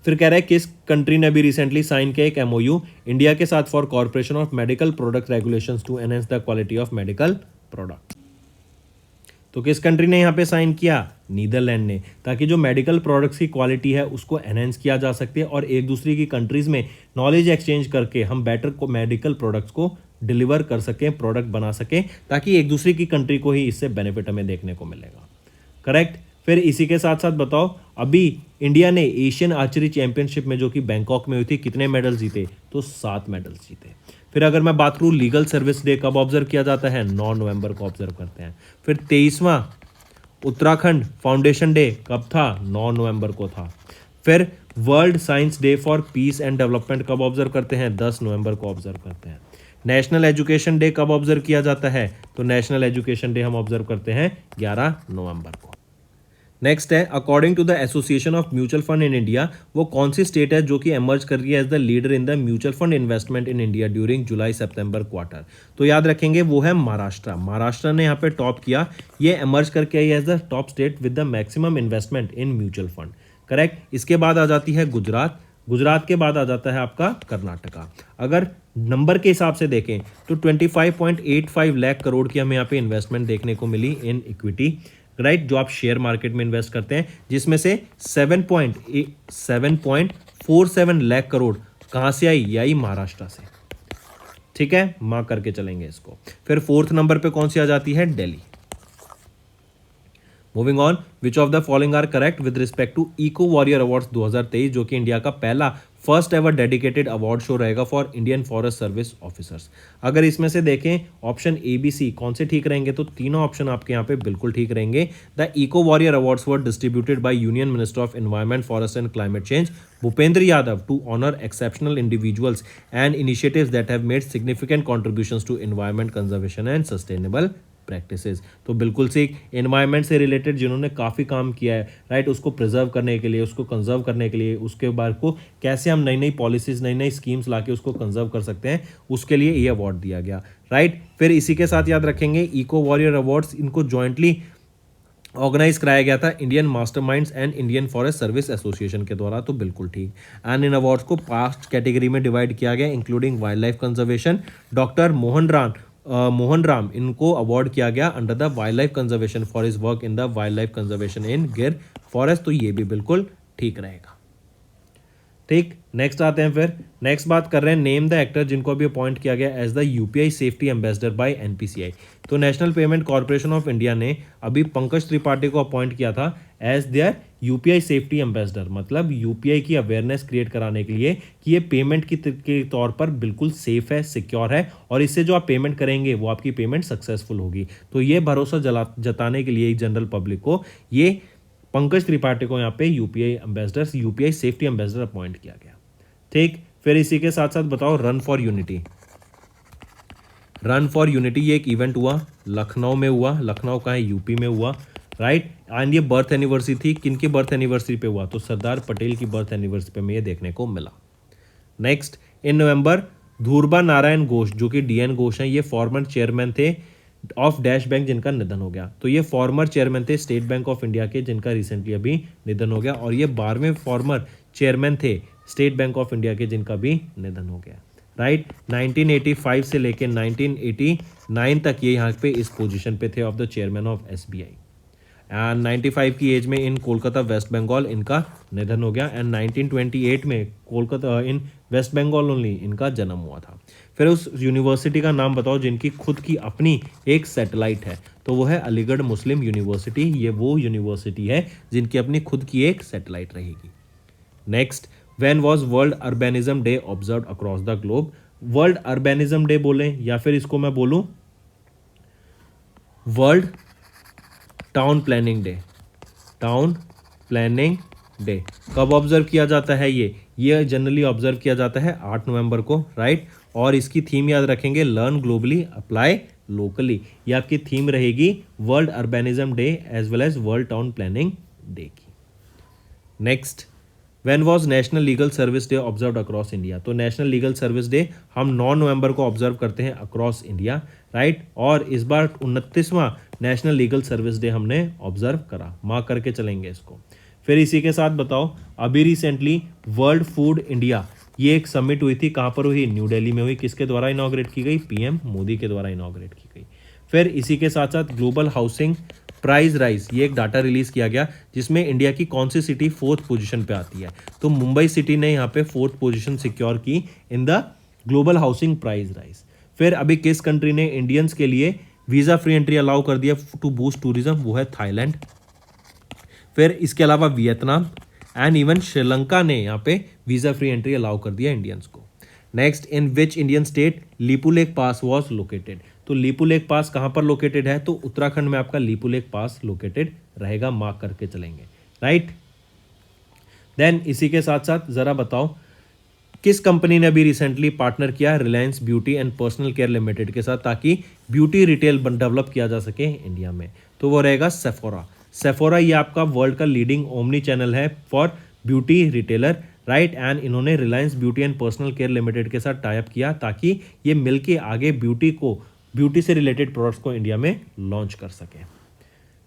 फिर कह रहा है किस कंट्री ने भी रिसेंटली साइन किया एक एमओयू इंडिया के साथ for corporation of medical product regulations to enhance the quality of medical product. तो किस कंट्री ने यहाँ पे साइन किया, नीदरलैंड ने, ताकि जो मेडिकल प्रोडक्ट्स की क्वालिटी है उसको एनहेंस किया जा सकते हैं और एक दूसरे की कंट्रीज में नॉलेज एक्सचेंज करके हम बेटर मेडिकल प्रोडक्ट्स को डिलीवर कर सकें, प्रोडक्ट बना सकें, ताकि एक दूसरे की कंट्री को ही इससे बेनिफिट हमें देखने को मिलेगा, करेक्ट। फिर इसी के साथ साथ बताओ अभी इंडिया ने एशियन आर्चरी चैंपियनशिप में जो कि बैंकॉक में हुई थी कितने मेडल जीते, तो 7 मेडल्स जीते। फिर अगर मैं बात करूँ लीगल सर्विस डे कब ऑब्जर्व किया जाता है, 9 नवंबर को ऑब्जर्व करते हैं। फिर 23वां उत्तराखंड फाउंडेशन डे कब था, 9 नवंबर को था। फिर world science day for peace and development कब ऑब्जर्व करते हैं, 10 नवंबर को ऑब्जर्व करते हैं। नेशनल एजुकेशन डे कब ऑब्जर्व किया जाता है, तो नेशनल एजुकेशन डे हम ऑब्जर्व करते हैं 11 नवंबर को। नेक्स्ट है according to the association of mutual fund in India, वो कौन सी स्टेट है जो कि एमर्ज कर रही है as the leader in the mutual fund investment in India during July September quarter. तो याद रखेंगे वो है महाराष्ट्र। महाराष्ट्र ने यहाँ पे टॉप किया, ये एमर्ज करके आई as the top state with the maximum investment in mutual fund, correct. इसके बाद आ जाती है गुजरात, गुजरात के बाद आ जाता है आपका कर्नाटका। अगर नंबर के हिसाब से देखें तो 25.85 लाख करोड़ की हमें यहाँ पे इन्वेस्टमेंट देखने को मिली इन इक्विटी, राइट, जो आप शेयर मार्केट में इन्वेस्ट करते हैं, जिसमें से 7.47 लाख करोड़ कहाँ से आई, ये आई महाराष्ट्र से, ठीक है, मार्क करके चलेंगे इसको। फिर 4th नंबर पे कौन सी आ जाती है, Delhi. Moving on, which of the following are correct with respect to eco warrior awards 2023, जो कि इंडिया का पहला first ever dedicated award show रहेगा for Indian forest service officers. अगर इसमें से देखें ऑप्शन ए बी सी कौन से ठीक रहेंगे, तो तीनों ऑप्शन आपके यहाँ पे बिल्कुल ठीक रहेंगे। The eco warrior awards were distributed by union minister of environment, forest and climate change Bhupendra Yadav to honour exceptional individuals and initiatives that have made significant contributions to environment conservation and sustainable practices. तो बिल्कुल से environment से related जिन्होंने काफ़ी काम किया है, right, उसको प्रिजर्व करने के लिए, उसको कंजर्व करने के लिए, उसके बाद को कैसे हम नई नई पॉलिसीज, नई नई स्कीम्स लाके उसको कंजर्व कर सकते हैं, उसके लिए ये अवार्ड दिया गया, राइट। फिर इसी के साथ याद रखेंगे इको वॉरियर अवार्ड्स, इनको जॉइंटली ऑर्गेनाइज कराया गया था Indian masterminds and Indian forest service association के द्वारा, तो बिल्कुल ठीक। एंड इन अवार्ड्स को 5 कैटेगरी में डिवाइड किया गया including wildlife conservation. Doctor Mohan Ram इनको अवार्ड किया गया under the wildlife conservation for his work in the wildlife conservation in Gir forest, तो ये भी बिल्कुल ठीक रहेगा, ठीक। नेक्स्ट आते हैं, फिर नेक्स्ट बात कर रहे हैं नेम द एक्टर जिनको अभी अपॉइंट किया गया as the UPI safety ambassador by NPCI. तो national payment corporation of India ने अभी पंकज त्रिपाठी को अपॉइंट किया था as their UPI safety ambassador, मतलब यूपीआई की अवेयरनेस क्रिएट कराने के लिए कि ये पेमेंट के तौर पर बिल्कुल सेफ है, सिक्योर है और इससे जो आप पेमेंट करेंगे वो आपकी पेमेंट सक्सेसफुल होगी। तो ये भरोसा जताने के लिए जनरल पब्लिक को ये पंकज त्रिपाठी को यहाँ पे UPI ambassador, UPI safety ambassador appoint किया गया। ठीक, फिर इसी के साथ साथ बताओ run for unity. Run for unity ये एक इवेंट हुआ, लखनऊ में हुआ। लखनऊ का है, यूपी में हुआ, राइट। एंड ये बर्थ एनिवर्सरी थी, किनकी बर्थ एनिवर्सरी पे हुआ? तो सरदार हटेल की बर्थ एनिवर्सरी पे हमें ये देखने को मिला। नेक्स्ट, इन नवंबर धूरबा नारायण घोष जो कि डीएन घोष हैं, ये फॉर्मर चेयरमैन थे ऑफ डैश बैंक जिनका निधन हो गया। तो ये फॉर्मर चेयरमैन थे स्टेट बैंक ऑफ इंडिया के जिनका रिसेंटली अभी निधन हो गया, और ये 12वें फॉर्मर चेयरमैन थे स्टेट बैंक ऑफ इंडिया के जिनका भी निधन हो गया, राइट। 1985 से लेके 1989 तक ये यहाँ पे इस पोजीशन पे थे of the chairman of SBI. And 95 की एज में इन कोलकाता वेस्ट बंगाल इनका निधन हो गया। एंड 1928 में कोलकाता इन वेस्ट बंगाल ओनली इनका जन्म हुआ था। फिर उस यूनिवर्सिटी का नाम बताओ जिनकी खुद की अपनी एक सैटेलाइट है, तो वो है अलीगढ़ मुस्लिम यूनिवर्सिटी। ये वो यूनिवर्सिटी है जिनकी अपनी खुद की एक सैटेलाइट रहेगी। Next, when was world urbanism day observe across the globe. World urbanism day बोले या फिर इसको मैं बोलूं world town planning day. Town planning day कब ऑब्जर्व किया जाता है? ये जनरली ऑब्जर्व किया जाता है 8 नवंबर को, राइट। और इसकी थीम याद रखेंगे, लर्न ग्लोबली अप्लाई लोकली। ये आपकी थीम रहेगी world urbanism day as well as world town planning day की। Next, when was national legal service day observe across India. तो नेशनल लीगल सर्विस डे हम 9 नवंबर को ऑब्जर्व करते हैं अक्रॉस इंडिया, राइट। और इस बार 29वां नेशनल लीगल सर्विस डे हमने observe करा, मार्क करके चलेंगे इसको। फिर इसी के साथ बताओ, अभी रिसेंटली वर्ल्ड फूड इंडिया ये एक समिट हुई थी, कहाँ पर हुई? न्यू दिल्ली में हुई। किसके द्वारा इनॉग्रेट की गई? पीएम मोदी के द्वारा इनॉग्रेट की गई। फिर इसी के साथ साथ ग्लोबल हाउसिंग प्राइस राइज, ये एक डाटा रिलीज किया गया जिसमें इंडिया की कौन सी सिटी 4th पोजीशन पे आती है। तो मुंबई सिटी ने यहाँ पे 4th पोजीशन सिक्योर की in the global housing price rise. फिर अभी किस कंट्री ने इंडियंस के लिए वीजा फ्री एंट्री अलाउ कर दिया टू बूस्ट टूरिज्म? वो है थाईलैंड। फिर इसके अलावा वियतनाम एंड इवन श्रीलंका ने यहाँ पे वीजा फ्री एंट्री अलाउ कर दिया इंडियंस को। Next, in which Indian state Lipulekh pass was located. तो लिपुलेख पास कहाँ पर लोकेटेड है? तो उत्तराखंड में आपका लिपुलेख पास लोकेटेड रहेगा, मार्क करके चलेंगे, राइट। देन इसी के साथ साथ जरा बताओ किस कंपनी ने अभी रिसेंटली पार्टनर किया Reliance beauty and personal care limited के साथ, ताकि ब्यूटी रिटेल डेवलप किया जा सके इंडिया में? तो वो रहेगा सेफोरा। सेफोरा ये आपका वर्ल्ड का लीडिंग ओमनी चैनल है for beauty retailer, right. And इन्होंने Reliance beauty and personal care limited के साथ टाई अप किया ताकि ये मिलके आगे ब्यूटी से रिलेटेड प्रोडक्ट्स को इंडिया में लॉन्च कर सके।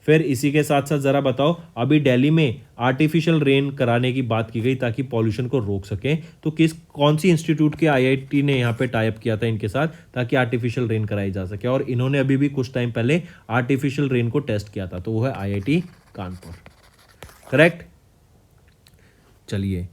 फिर इसी के साथ साथ ज़रा बताओ, अभी दिल्ली में आर्टिफिशियल रेन कराने की बात की गई ताकि पॉल्यूशन को रोक सके। तो कौन सी इंस्टीट्यूट के आईआईटी ने यहाँ पे टाई अप किया था इनके साथ ताकि आर्टिफिशियल रेन कराई जा सके? और इन्होंने अभी भी कुछ टाइम पहले आर्टिफिशियल रेन को टेस्ट किया था, तो वो है आईआईटी कानपुर, करेक्ट। चलिए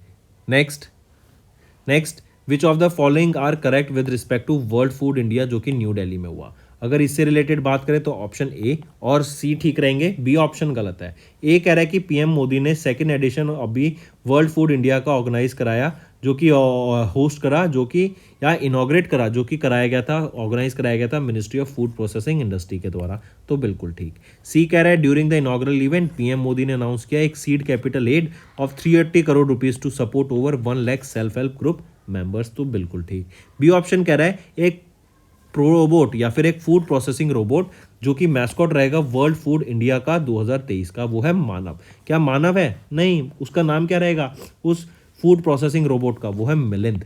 next which of the following are correct with respect to world food India जो कि न्यू दिल्ली में हुआ? अगर इससे रिलेटेड बात करें तो ऑप्शन ए और सी ठीक रहेंगे, बी ऑप्शन गलत है। ए कह रहा है कि पीएम मोदी ने 2nd एडिशन अभी वर्ल्ड फूड इंडिया का ऑर्गेनाइज कराया, जो कि होस्ट करा, जो कि या इनॉग्रेट करा, जो कि कराया गया था, ऑर्गेनाइज कराया गया था ministry of food processing industry के द्वारा, तो बिल्कुल ठीक। सी कह रहा है during the inaugural event PM Modi ने अनाउंस किया एक seed capital aid of 380 crore rupees to support over 1 lakh self help group members, तो बिल्कुल ठीक। बी ऑप्शन कह रहा है एक रोबोट या फिर एक फूड प्रोसेसिंग रोबोट जो कि मैस्कॉट रहेगा वर्ल्ड फूड इंडिया का 2023 का, वो है मानव। क्या मानव है? नहीं, उसका नाम क्या रहेगा उस फूड प्रोसेसिंग रोबोट का? वो है मिलिंद,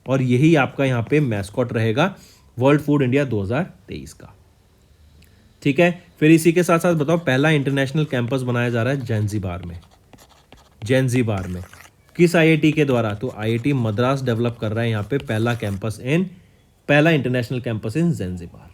और यही आपका यहाँ पे मैस्कॉट रहेगा वर्ल्ड फूड इंडिया 2023 का, ठीक है। फिर इसी के साथ साथ बताओ, पहला इंटरनेशनल कैंपस बनाया जा रहा है जैंजीबार में किस आईआईटी के द्वारा? तो आईआईटी मद्रास डेवलप कर रहा है यहाँ पे पहला international campus in Zanzibar.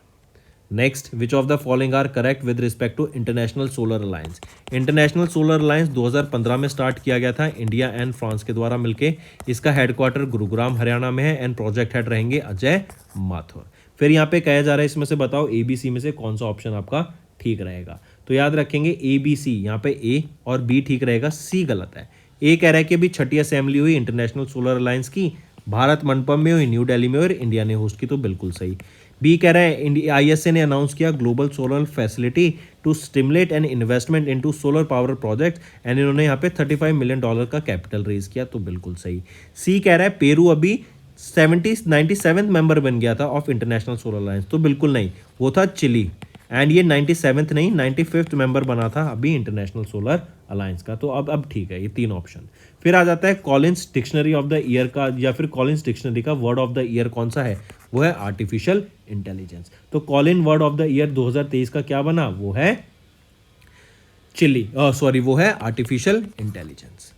Next, which of the following are correct with respect to international solar alliance? International solar alliance 2015 में स्टार्ट किया गया था इंडिया एंड फ्रांस के द्वारा मिलके। इसका हेडक्वार्टर गुरुग्राम हरियाणा में है एंड प्रोजेक्ट हेड रहेंगे अजय माथुर। फिर यहाँ पे कहा जा रहा है इसमें से बताओ ABC में से कौन सा ऑप्शन आपका ठीक रहेगा? तो याद रखेंगे ए बी सी, यहाँ पे ए और बी ठीक रहेगा, सी गलत है। ए कह रहा है कि अभी 6ठी असेंबली हुई इंटरनेशनल सोलर अलायंस की, भारत मंडपम में हुई, न्यू दिल्ली में, और इंडिया ने होस्ट की, तो बिल्कुल सही। बी कह रहा है आईएसए ने अनाउंस किया global solar facility to stimulate and investment into solar power project and इन्होंने यहाँ पे $35 मिलियन का कैपिटल रेज किया, तो बिल्कुल सही। सी कह रहा है पेरू अभी 97th मेंबर बन गया था ऑफ इंटरनेशनल सोलर अलायंस, तो बिल्कुल नहीं, वो था चिली, एंड ये 97th नहीं 95th मेंबर बना था अभी इंटरनेशनल सोलर अलायंस का, तो अब ठीक है ये 3 ऑप्शन। फिर आ जाता है Collins dictionary of the year का, या फिर कॉलिंस डिक्शनरी का वर्ड ऑफ द ईयर कौन सा है, वो है आर्टिफिशियल इंटेलिजेंस। तो Colin word of the year 2023 का क्या बना, वो है वो है आर्टिफिशियल इंटेलिजेंस।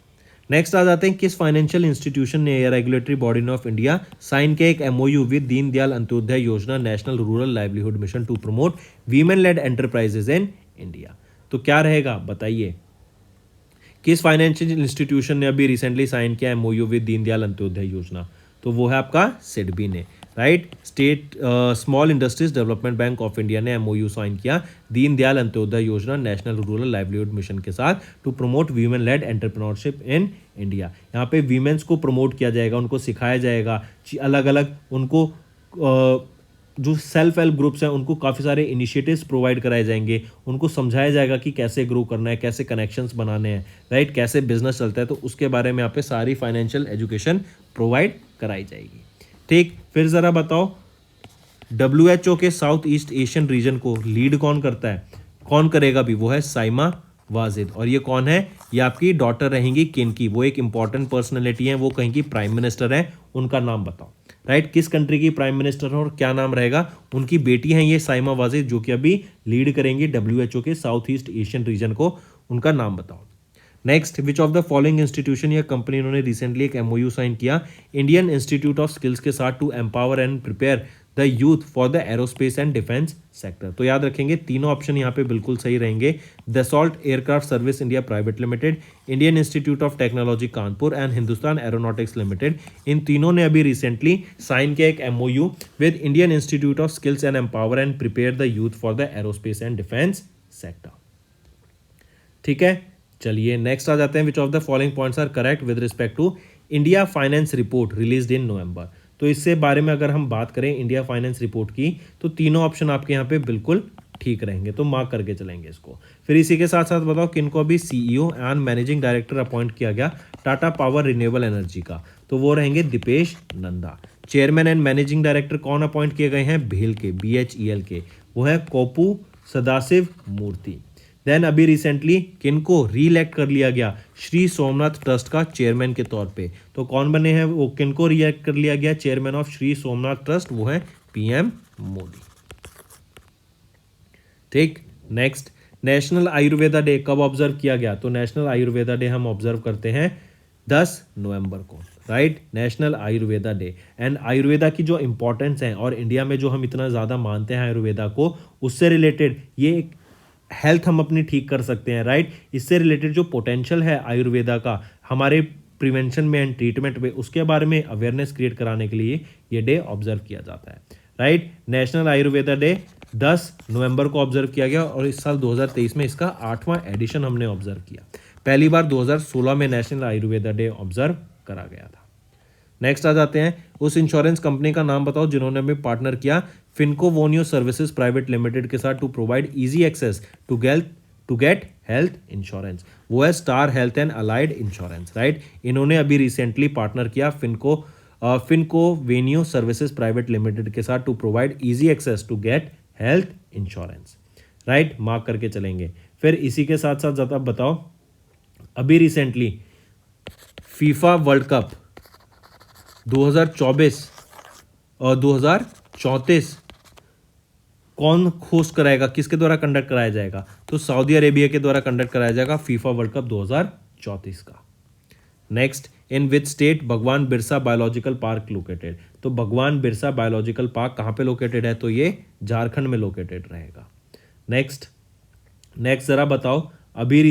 नेक्स्ट आ जाते हैं किस फाइनेंशियल इंस्टीट्यूशन ने या regulatory body of India sign के एक MOU with Deendayal Antyodaya Yojana national rural livelihood mission to promote women led enterprises in India. तो क्या रहेगा बताइए, किस फाइनेंशियल इंस्टीट्यूशन ने अभी रिसेंटली साइन किया एमओयू विद दीनदयाल अंत्योदय योजना, तो वो है आपका सिडबी ने, right. State small industries development bank of India ने एमओयू साइन किया Deendayal Antyodaya Yojana national rural livelihood mission के साथ to promote women led entrepreneurship in India. यहाँ पे वीमेंस को प्रमोट किया जाएगा, उनको सिखाया जाएगा, अलग अलग उनको जो सेल्फ हेल्प ग्रुप्स हैं उनको काफ़ी सारे इनिशिएटिव्स प्रोवाइड कराए जाएंगे, उनको समझाया जाएगा कि कैसे ग्रो करना है, कैसे कनेक्शंस बनाने हैं, राइट, कैसे बिजनेस चलता है, तो उसके बारे में यहाँ पे सारी फाइनेंशियल एजुकेशन प्रोवाइड कराई जाएगी। ठीक, फिर ज़रा बताओ WHO के साउथ ईस्ट एशियन रीजन को लीड कौन करता है, कौन करेगा भी, वो है साइमा वाजिद। और ये कौन है, ये आपकी डॉटर रहेंगी किनकी, वो एक इंपॉर्टेंट पर्सनैलिटी है, वो कहीं की प्राइम मिनिस्टर है, उनका नाम बताओ, राइट, किस कंट्री की प्राइम मिनिस्टर है और क्या नाम रहेगा, उनकी बेटी हैं ये साइमा वाजिद जो कि अभी लीड करेंगी WHO के साउथ ईस्ट एशियन रीजन को, उनका नाम बताओ। Next, which of the following institution या कंपनी, इन्होंने रिसेंटली एक एमओयू साइन किया इंडियन इंस्टीट्यूट ऑफ स्किल्स के साथ to empower and prepare the youth for the aerospace and defence sector. तो याद रखेंगे तीनों ऑप्शन यहाँ पे बिल्कुल सही रहेंगे, Dassault aircraft service India private limited, Indian institute of technology Kanpur and Hindustan aeronautics limited. इन तीनों ने अभी रिसेंटली साइन किया एक MOU with Indian institute of skills and empower and prepare the youth for the aerospace and defence sector. ठीक है, चलिए next आ जाते हैं, which of the following points are correct with respect to India finance report released in November. तो इससे बारे में अगर हम बात करें इंडिया फाइनेंस रिपोर्ट की, तो तीनों ऑप्शन आपके यहाँ पे बिल्कुल ठीक रहेंगे, तो मार्क करके चलेंगे इसको। फिर इसी के साथ साथ बताओ किनको अभी CEO and managing director appoint किया गया टाटा पावर रिन्यूएबल एनर्जी का, तो वो रहेंगे Deepesh Nanda. Chairman and managing director कौन अपॉइंट किए गए हैं, भेल के, BHEL के, वो है कोपू सदाशिव मूर्ति। देन अभी रिसेंटली किनको रीइलेक्ट कर लिया गया, श्री सोमनाथ ट्रस्ट का चेयरमैन के तौर पे, तो कौन बने हैं वो, किनको रीइलेक्ट कर लिया गया chairman of Shri Somnath trust, वो है PM मोदी। ठीक, नेक्स्ट, नेशनल आयुर्वेदा डे कब ऑब्जर्व किया गया, तो नेशनल आयुर्वेदा डे हम ऑब्जर्व करते हैं 10 नवंबर को, right, national Ayurveda day. And Ayurveda की जो इंपॉर्टेंस है और इंडिया में जो हम इतना ज़्यादा मानते हैं आयुर्वेदा को, उससे रिलेटेड ये हेल्थ हम अपनी ठीक कर सकते हैं, राइट, इससे रिलेटेड जो पोटेंशियल है आयुर्वेदा का हमारे प्रिवेंशन में एंड ट्रीटमेंट में, उसके बारे में अवेयरनेस क्रिएट कराने के लिए ये डे ऑब्जर्व किया जाता है, राइट। नेशनल आयुर्वेदा डे 10 नवंबर को ऑब्जर्व किया गया और इस साल 2023 में इसका 8वां एडिशन हमने ऑब्जर्व किया। पहली बार 2016 में नेशनल आयुर्वेदा डे ऑब्जर्व करा गया था। नेक्स्ट आ जाते हैं, उस इंश्योरेंस कंपनी का नाम बताओ जिन्होंने हमें पार्टनर किया Finco Venio services private limited के साथ to provide easy access to get health insurance, वो है star health and allied insurance, right. इन्होंने अभी रिसेंटली पार्टनर किया Finco Venio services private limited के साथ to provide easy access to get health insurance, right, mark करके चलेंगे। फिर इसी के साथ साथ ज़्यादा बताओ, अभी रिसेंटली फीफा वर्ल्ड कप 2024 और 2034 कौन होस्ट कराएगा, किसके द्वारा कंडक्ट कराया जाएगा, तो सऊदी अरेबिया के द्वारा कंडक्ट कराया जाएगा फीफा वर्ल्ड कप 2034 का। नेक्स्ट, इन विच स्टेट भगवान बिरसा बायोलॉजिकल पार्क लोकेटेड, तो भगवान बिरसा बायोलॉजिकल पार्क कहाँ पे लोकेटेड है, तो ये झारखंड में लोकेटेड रहेगा। नेक्स्ट ज़रा बताओ, अभी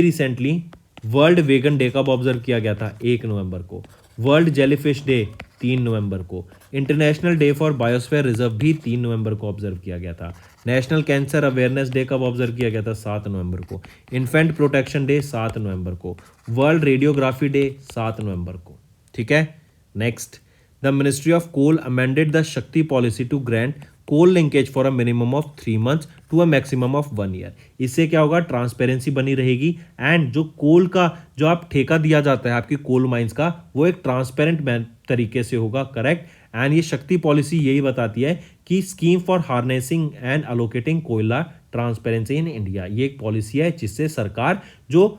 रिसेंटली वर्ल्ड वेगन डे कब ऑब्जर्व किया गया था, 1 नवंबर को। वर्ल्ड जेलीफिश डे 3 नवंबर को। International day for biosphere reserve भी 3 नवंबर को ऑब्जर्व किया गया था। नेशनल कैंसर अवेयरनेस डे कब ऑब्जर्व किया गया था? 7 नवंबर को। इन्फेंट प्रोटेक्शन डे 7 नवंबर को। वर्ल्ड रेडियोग्राफी डे 7 नवंबर को। ठीक है। Next, the ministry of coal amended the Shakti policy to grant coal linkage for a minimum of 3 months to a maximum of 1 year. इससे क्या होगा? ट्रांसपेरेंसी बनी रहेगी एंड जो कोल का जो आप ठेका दिया जाता है आपकी कोल माइंस का, वो एक ट्रांसपेरेंट तरीके से होगा। करेक्ट। एंड ये शक्ति पॉलिसी यही बताती है कि scheme for harnessing and allocating कोयला ट्रांसपेरेंसी इन इंडिया, ये एक पॉलिसी है जिससे सरकार जो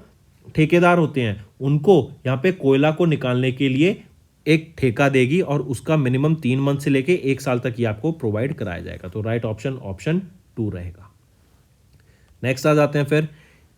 ठेकेदार होते हैं उनको यहाँ पे कोयला को निकालने के लिए एक ठेका देगी और उसका मिनिमम 3 मंथ से लेके 1 साल तक ये आपको प्रोवाइड कराया जाएगा। तो राइट ऑप्शन 2 रहेगा। नेक्स्ट आ जाते हैं फिर,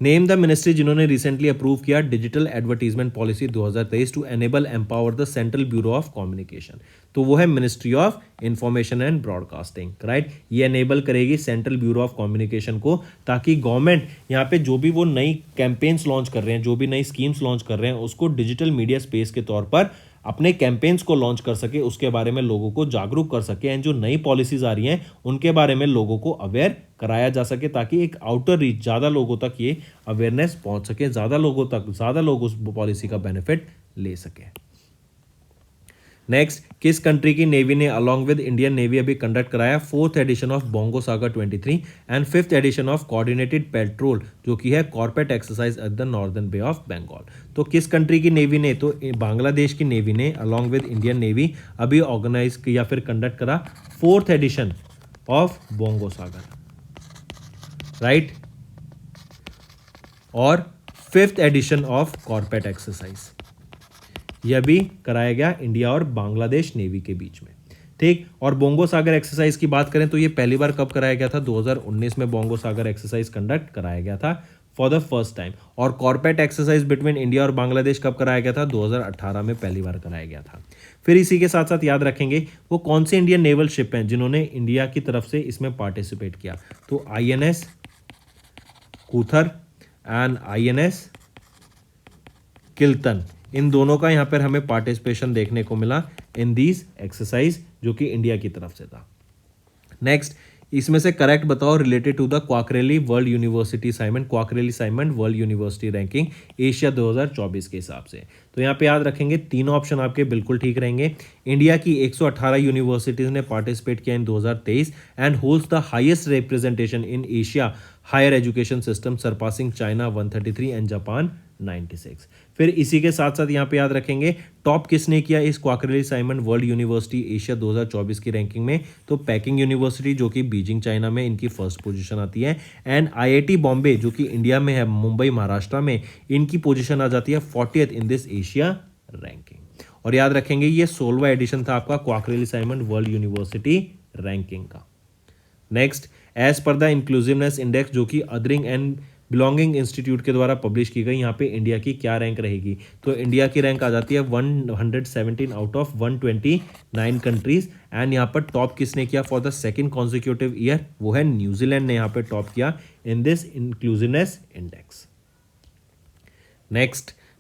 नेम द मिनिस्ट्री जिन्होंने रिसेंटली अप्रूव किया digital advertisement policy 2023 to enable empower the central bureau of communication. तो वो है ministry of information and broadcasting. Right. ये एनेबल करेगी सेंट्रल ब्यूरो ऑफ कम्युनिकेशन को, ताकि गवर्नमेंट यहाँ पे जो भी वो नई कैंपेन्स लॉन्च कर रहे हैं, जो भी नई स्कीम्स लॉन्च कर रहे हैं, उसको डिजिटल मीडिया स्पेस के तौर पर अपने कैंपेन्स को लॉन्च कर सके, उसके बारे में लोगों को जागरूक कर सके एंड जो नई पॉलिसीज आ रही हैं उनके बारे में लोगों को अवेयर कराया जा सके, ताकि एक आउटर रीच ज़्यादा लोगों तक ये अवेयरनेस पहुंच सके, ज़्यादा लोग उस पॉलिसी का बेनिफिट ले सके। नेक्स्ट, किस कंट्री की नेवी ने अलॉन्ग विद इंडियन नेवी अभी कंडक्ट कराया 4th edition of Bongo Saga 23 and 5th edition of coordinated patrol, जो कि है CORPAT exercise at the northern bay of Bengal. तो किस कंट्री की नेवी ने? तो बांग्लादेश की नेवी ने अलॉन्ग विद इंडियन नेवी अभी ऑर्गेनाइज या फिर कंडक्ट करा 4th edition of Bongo Sagar. Right. और 5th एडिशन ऑफ कॉर्पेट एक्सरसाइज यह भी कराया गया इंडिया और बांग्लादेश नेवी के बीच में। ठीक। और बोंगो सागर एक्सरसाइज की बात करें तो ये पहली बार कब कराया गया था? 2019 में बोंगो सागर एक्सरसाइज कंडक्ट कराया गया था फॉर द फर्स्ट टाइम। और कॉर्पेट एक्सरसाइज बिटवीन इंडिया और बांग्लादेश कब कराया गया था? 2018 में पहली बार कराया गया था। फिर इसी के साथ साथ याद रखेंगे वो कौन से इंडियन नेवल शिप हैं जिन्होंने इंडिया की तरफ से इसमें पार्टिसिपेट किया। तो INS कूथर एंड INS किल्तन, इन दोनों का यहाँ पर हमें पार्टिसिपेशन देखने को मिला इन दीज एक्सरसाइज, जो कि इंडिया की तरफ से था। नेक्स्ट, इसमें से करेक्ट बताओ related to the Quacquarelli world university assignment, Quacquarelli assignment world university ranking Asia 2024 के हिसाब से। तो यहाँ पे याद रखेंगे तीनों ऑप्शन आपके बिल्कुल ठीक रहेंगे। इंडिया की 118 यूनिवर्सिटीज ने पार्टिसिपेट किया in 2023 and holds the highest representation in Asia higher education system surpassing China 133 and Japan 96। फिर इसी के साथ साथ यहाँ पे याद रखेंगे टॉप किसने किया इस क्वाकरेली साइमन वर्ल्ड यूनिवर्सिटी एशिया 2024 की रैंकिंग में? तो पैकिंग यूनिवर्सिटी जो कि बीजिंग चाइना में, इनकी फर्स्ट पोजीशन आती है एंड IIT बॉम्बे जो कि इंडिया में है, मुंबई महाराष्ट्र में, इनकी पोजीशन आ जाती है 40th in this Asia ranking. और याद रखेंगे ये 16वां एडिशन था आपका Quacquarelli Symonds world university ranking का। नेक्स्ट, एज पर द इंक्लूसिवनेस इंडेक्स जो कि अदरिंग एंड बिलोंगिंग इंस्टीट्यूट के द्वारा पब्लिश की गई, यहाँ पे इंडिया की क्या रैंक रहेगी? तो इंडिया की रैंक आ जाती है 117 आउट ऑफ 129 कंट्रीज एंड यहाँ पर टॉप किसने किया for the second consecutive year? वो है न्यूजीलैंड ने यहाँ पे टॉप किया in this inclusiveness index.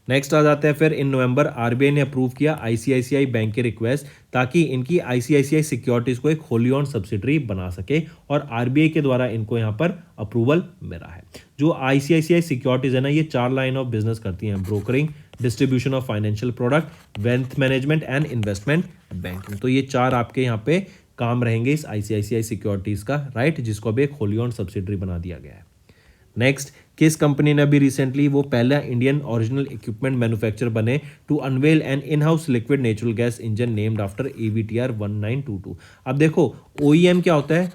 Next आ जाते हैं फिर इन नवंबर RBI ने अप्रूव किया ICICI बैंक के रिक्वेस्ट, ताकि इनकी ICICI सिक्योरिटीज को एक होली ऑन सब्सिडरी बना सके और RBI के द्वारा इनको यहाँ पर अप्रूवल मिला है। जो ICICI सिक्योरिटीज है ना, ये 4 लाइन ऑफ बिजनेस करती हैं: brokering, distribution of financial product, wealth management and investment banking. तो ये 4 आपके यहाँ पे काम रहेंगे इस ICICI सिक्योरिटीज का, राइट, जिसको अभी एक होली ऑन सब्सिडरी बना दिया गया है। नेक्स्ट, किस कंपनी ने अभी रिसेंटली वो पहला इंडियन ओरिजिनल इक्विपमेंट मैन्युफैक्चरर बने to unveil an in house liquid natural gas engine named after AVTR 1922? अब देखो OEM क्या होता है?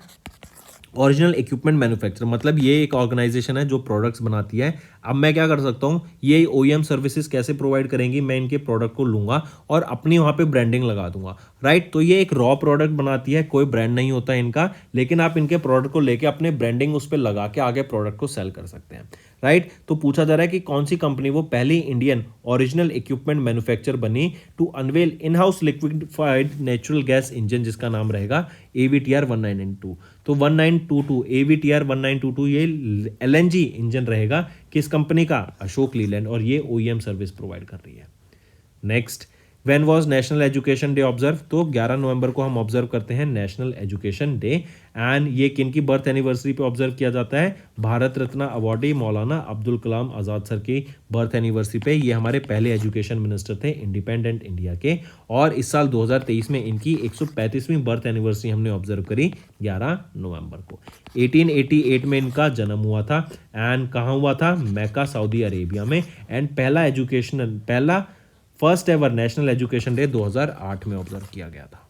ओरिजिनल इक्विपमेंट मैन्युफैक्चरर, मतलब ये एक ऑर्गेनाइजेशन है जो प्रोडक्ट्स बनाती है। अब मैं क्या कर सकता हूँ, ये OEM सर्विसेज कैसे प्रोवाइड करेंगी? मैं इनके प्रोडक्ट को लूँगा और अपनी वहाँ पे ब्रांडिंग लगा दूंगा, राइट। तो ये एक रॉ प्रोडक्ट बनाती है, कोई ब्रांड नहीं होता इनका, लेकिन आप इनके प्रोडक्ट को लेके अपने ब्रांडिंग उस पर लगा के आगे प्रोडक्ट को सेल कर सकते हैं, राइट। तो पूछा जा रहा है कि कौन सी कंपनी वो पहली इंडियन ओरिजिनल इक्विपमेंट मैन्युफैक्चरर बनी to unveil in house liquefied natural gas engine, जिसका नाम रहेगा AVTR 1922। तो 1922 AVTR 1922 ये LNG इंजन रहेगा, किस कंपनी का? अशोक लीलैंड, और ये OEM सर्विस प्रोवाइड कर रही है। Next, when was national education day observe, तो 11 नवंबर को हम ऑब्जर्व करते हैं नेशनल एजुकेशन डे। एंड ये किन की बर्थ एनिवर्सरी पे ऑब्जर्व किया जाता है? भारत रत्न अवॉर्डी मौलाना अब्दुल कलाम आज़ाद सर की बर्थ एनिवर्सरी पे। ये हमारे पहले एजुकेशन मिनिस्टर थे इंडिपेंडेंट इंडिया के, और इस साल 2023 में इनकी 135वीं बर्थ एनिवर्सरी हमने ऑब्जर्व करी 11 नवंबर को। 1888 में इनका जन्म हुआ था, एंड कहाँ हुआ था? मैक्का सऊदी अरेबिया में। एंड पहला first ever national education day 2008 में ऑब्जर्व किया गया था।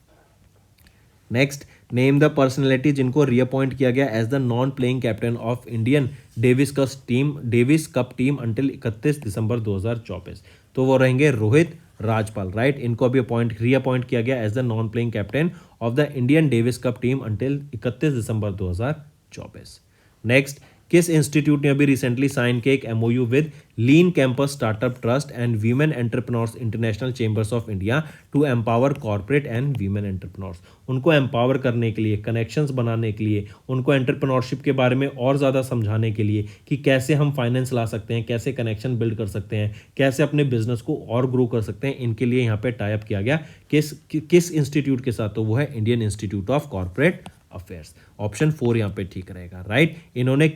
नेक्स्ट, नेम द पर्सनैलिटी जिनको रीअपॉइंट किया गया as the non playing captain of Indian Davis cup team until 31 December 2024। तो वो रहेंगे रोहित राजपाल, राइट। इनको अभी रीअपॉइंट किया गया as the non playing captain of the Indian Davis cup team until 31 December 2024। Next, किस इंस्टीट्यूट ने अभी रिसेंटली साइन किया एक MOU with lean campus startup trust and women entrepreneurs international chambers of India to empower corporate and women entrepreneurs. उनको empower करने के लिए, connections बनाने के लिए, उनको एंटरप्रेन्योरशिप के बारे में और ज़्यादा समझाने के लिए कि कैसे हम फाइनेंस ला सकते हैं, कैसे कनेक्शन बिल्ड कर सकते हैं, कैसे अपने बिजनेस को और ग्रो कर सकते हैं, इनके लिए यहाँ पे टाई अप किया गया किस इंस्टीट्यूट के साथ? तो वो है Indian institute of corporate affairs. Option 4 यहाँ पे ठीक रहेगा, राइट। इन्होंने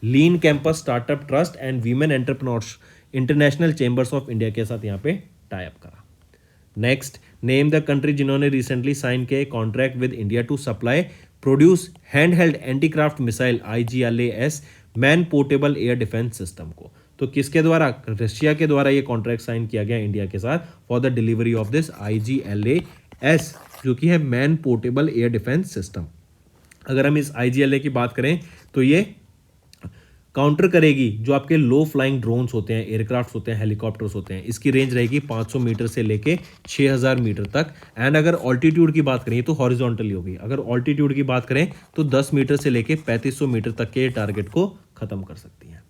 lean campus startup trust and women entrepreneurs international chambers of India के साथ यहाँ पे टाई अप करा। नेक्स्ट, नेम द कंट्री जिन्होंने रिसेंटली साइन किया contract with India to supply produce hand held antiaircraft missile IGLAS man portable air defence system को। तो किसके द्वारा? रशिया के द्वारा ये कॉन्ट्रैक्ट साइन किया गया इंडिया के साथ for the delivery of this IGLAS, जो कि है man portable air defence system. अगर हम इस IGLA की बात करें तो ये काउंटर करेगी जो आपके लो फ्लाइंग ड्रोन्स होते हैं, एयरक्राफ्ट होते हैं, हेलीकॉप्टर्स होते हैं। इसकी रेंज रहेगी 500 मीटर से लेके 6000 मीटर तक। एंड अगर ऑल्टीट्यूड की बात करें तो हॉरिजॉन्टली होगी। अगर ऑल्टीट्यूड की बात करें तो 10 मीटर से लेके 3500 मीटर तक के टारगेट को खत्म कर सकती है।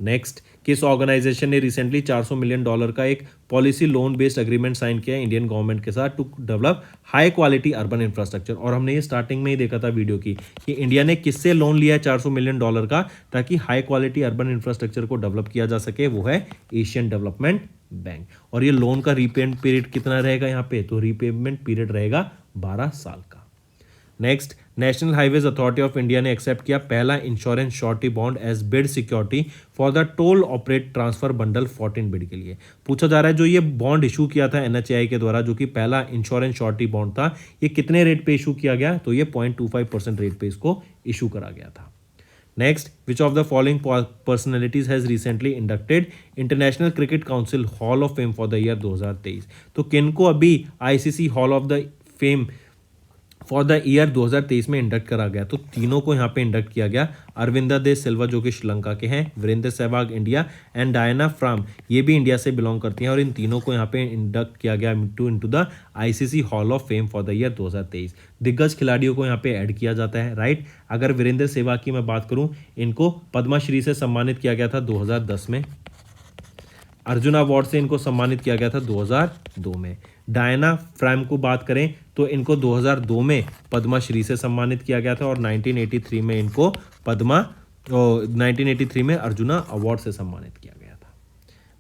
नेक्स्ट, किस ऑर्गेनाइजेशन ने रिसेंटली $400 मिलियन का एक policy loan based agreement sign किया है इंडियन गवर्नमेंट के साथ to develop high quality urban infrastructure? और हमने ये स्टार्टिंग में ही देखा था वीडियो की कि इंडिया ने किससे लोन लिया है $400 मिलियन का ताकि हाई क्वालिटी अर्बन इंफ्रास्ट्रक्चर को डेवलप किया जा सके? वो है एशियन डेवलपमेंट बैंक। और ये लोन का रीपेमेंट पीरियड कितना रहेगा यहाँ पे? तो रीपेमेंट पीरियड रहेगा 12 साल का। Next, national highways authority of India ने एक्सेप्ट किया पहला insurance surety bond as bid security for the toll operate transfer bundle 14 bid के लिए। पूछा जा रहा है जो ये बॉन्ड इशू किया था NHAI के द्वारा, जो कि पहला इंश्योरेंस श्योरिटी बॉन्ड था, ये कितने रेट पे इशू किया गया? तो ये 0.25% रेट पे इसको इशू करा गया था। Next, which of the following personalities has recently inducted international cricket council hall of fame for the year 2023? तो किनको अभी ICC hall of the fame for the year 2023 में इंडक्ट करा गया? तो तीनों को यहाँ पे इंडक्ट किया गया। अरविंदा दे सिल्वा जो कि श्रीलंका के हैं, Virender Sehwag India, and Diana फ्राम ये भी इंडिया से बिलोंग करती हैं, और इन तीनों को यहाँ पे इंडक्ट किया गया into the ICC hall of fame for the year 2023। दिग्गज खिलाड़ियों को यहाँ पे ऐड किया जाता है, राइट। अगर वीरेंद्र सहवाग की मैं बात करूँ, इनको पद्मश्री से सम्मानित किया गया था 2010 में। अर्जुन अवार्ड से इनको सम्मानित किया गया था 2002 में। डायना फ्रैम को बात करें तो इनको 2002 में पद्मश्री से सम्मानित किया गया था, और 1983 में इनको 1983 में अर्जुना अवार्ड से सम्मानित किया गया था।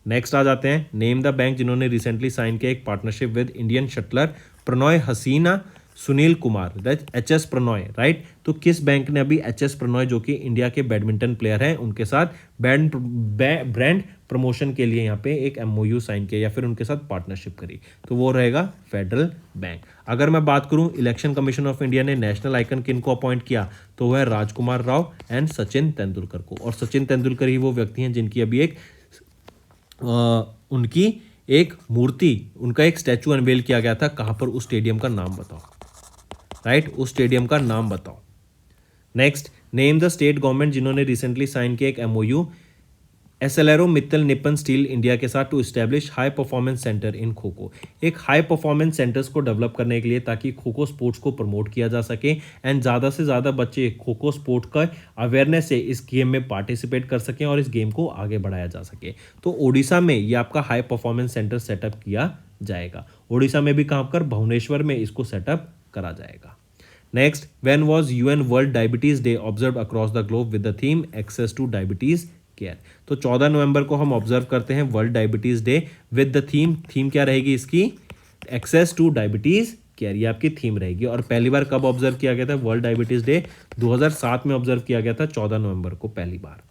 नेक्स्ट आ जाते हैं, नेम द बैंक जिन्होंने रिसेंटली साइन किया एक partnership with Indian shuttler Prannoy Hasina Sunil Kumar, that HS Prannoy, right. तो किस बैंक ने अभी HS प्रणॉय जो कि इंडिया के बैडमिंटन प्लेयर हैं उनके साथ ब्रांड प्रमोशन के लिए यहाँ पे एक MOU साइन किया या फिर उनके साथ पार्टनरशिप करी? तो वो रहेगा फेडरल बैंक। अगर मैं बात करूं इलेक्शन कमीशन ऑफ इंडिया ने नेशनल आइकन किनको अपॉइंट किया? तो वह है राजकुमार राव एंड सचिन तेंदुलकर को। और सचिन तेंदुलकर ही वो व्यक्ति हैं जिनकी अभी उनकी एक मूर्ति, उनका एक स्टैचू अनवेल किया गया था। कहाँ पर? उस स्टेडियम का नाम बताओ, राइट। उस स्टेडियम का नाम बताओ। Next, name the state government जिन्होंने रिसेंटली साइन किया एक MOU एसएलआरओ मित्तल निपन स्टील इंडिया के साथ to establish high performance centre in kho kho. एक हाई परफॉर्मेंस सेंटर्स को डेवलप करने के लिए ताकि खो खो स्पोर्ट्स को प्रमोट किया जा सके एंड ज़्यादा से ज़्यादा बच्चे खो खो स्पोर्ट का अवेयरनेस से इस गेम में पार्टिसिपेट कर सकें और इस गेम को आगे बढ़ाया जा सके। तो ओडिशा में ये आपका हाई परफॉर्मेंस सेंटर सेटअप किया जाएगा। ओडिशा में भी कहाँ पर? भुवनेश्वर में इसको सेटअप करा जाएगा। Next, when was UN world diabetes day observe across the globe with the theme access to diabetes care. तो 14 नवंबर को हम ऑब्जर्व करते हैं world diabetes day with the theme क्या रहेगी इसकी, एक्सेस टू डायबिटीज़ केयर, ये आपकी थीम रहेगी। और पहली बार कब ऑब्जर्व किया गया था वर्ल्ड डायबिटीज़ डे, 2007 में ऑब्जर्व किया गया था 14 नवंबर को पहली बार।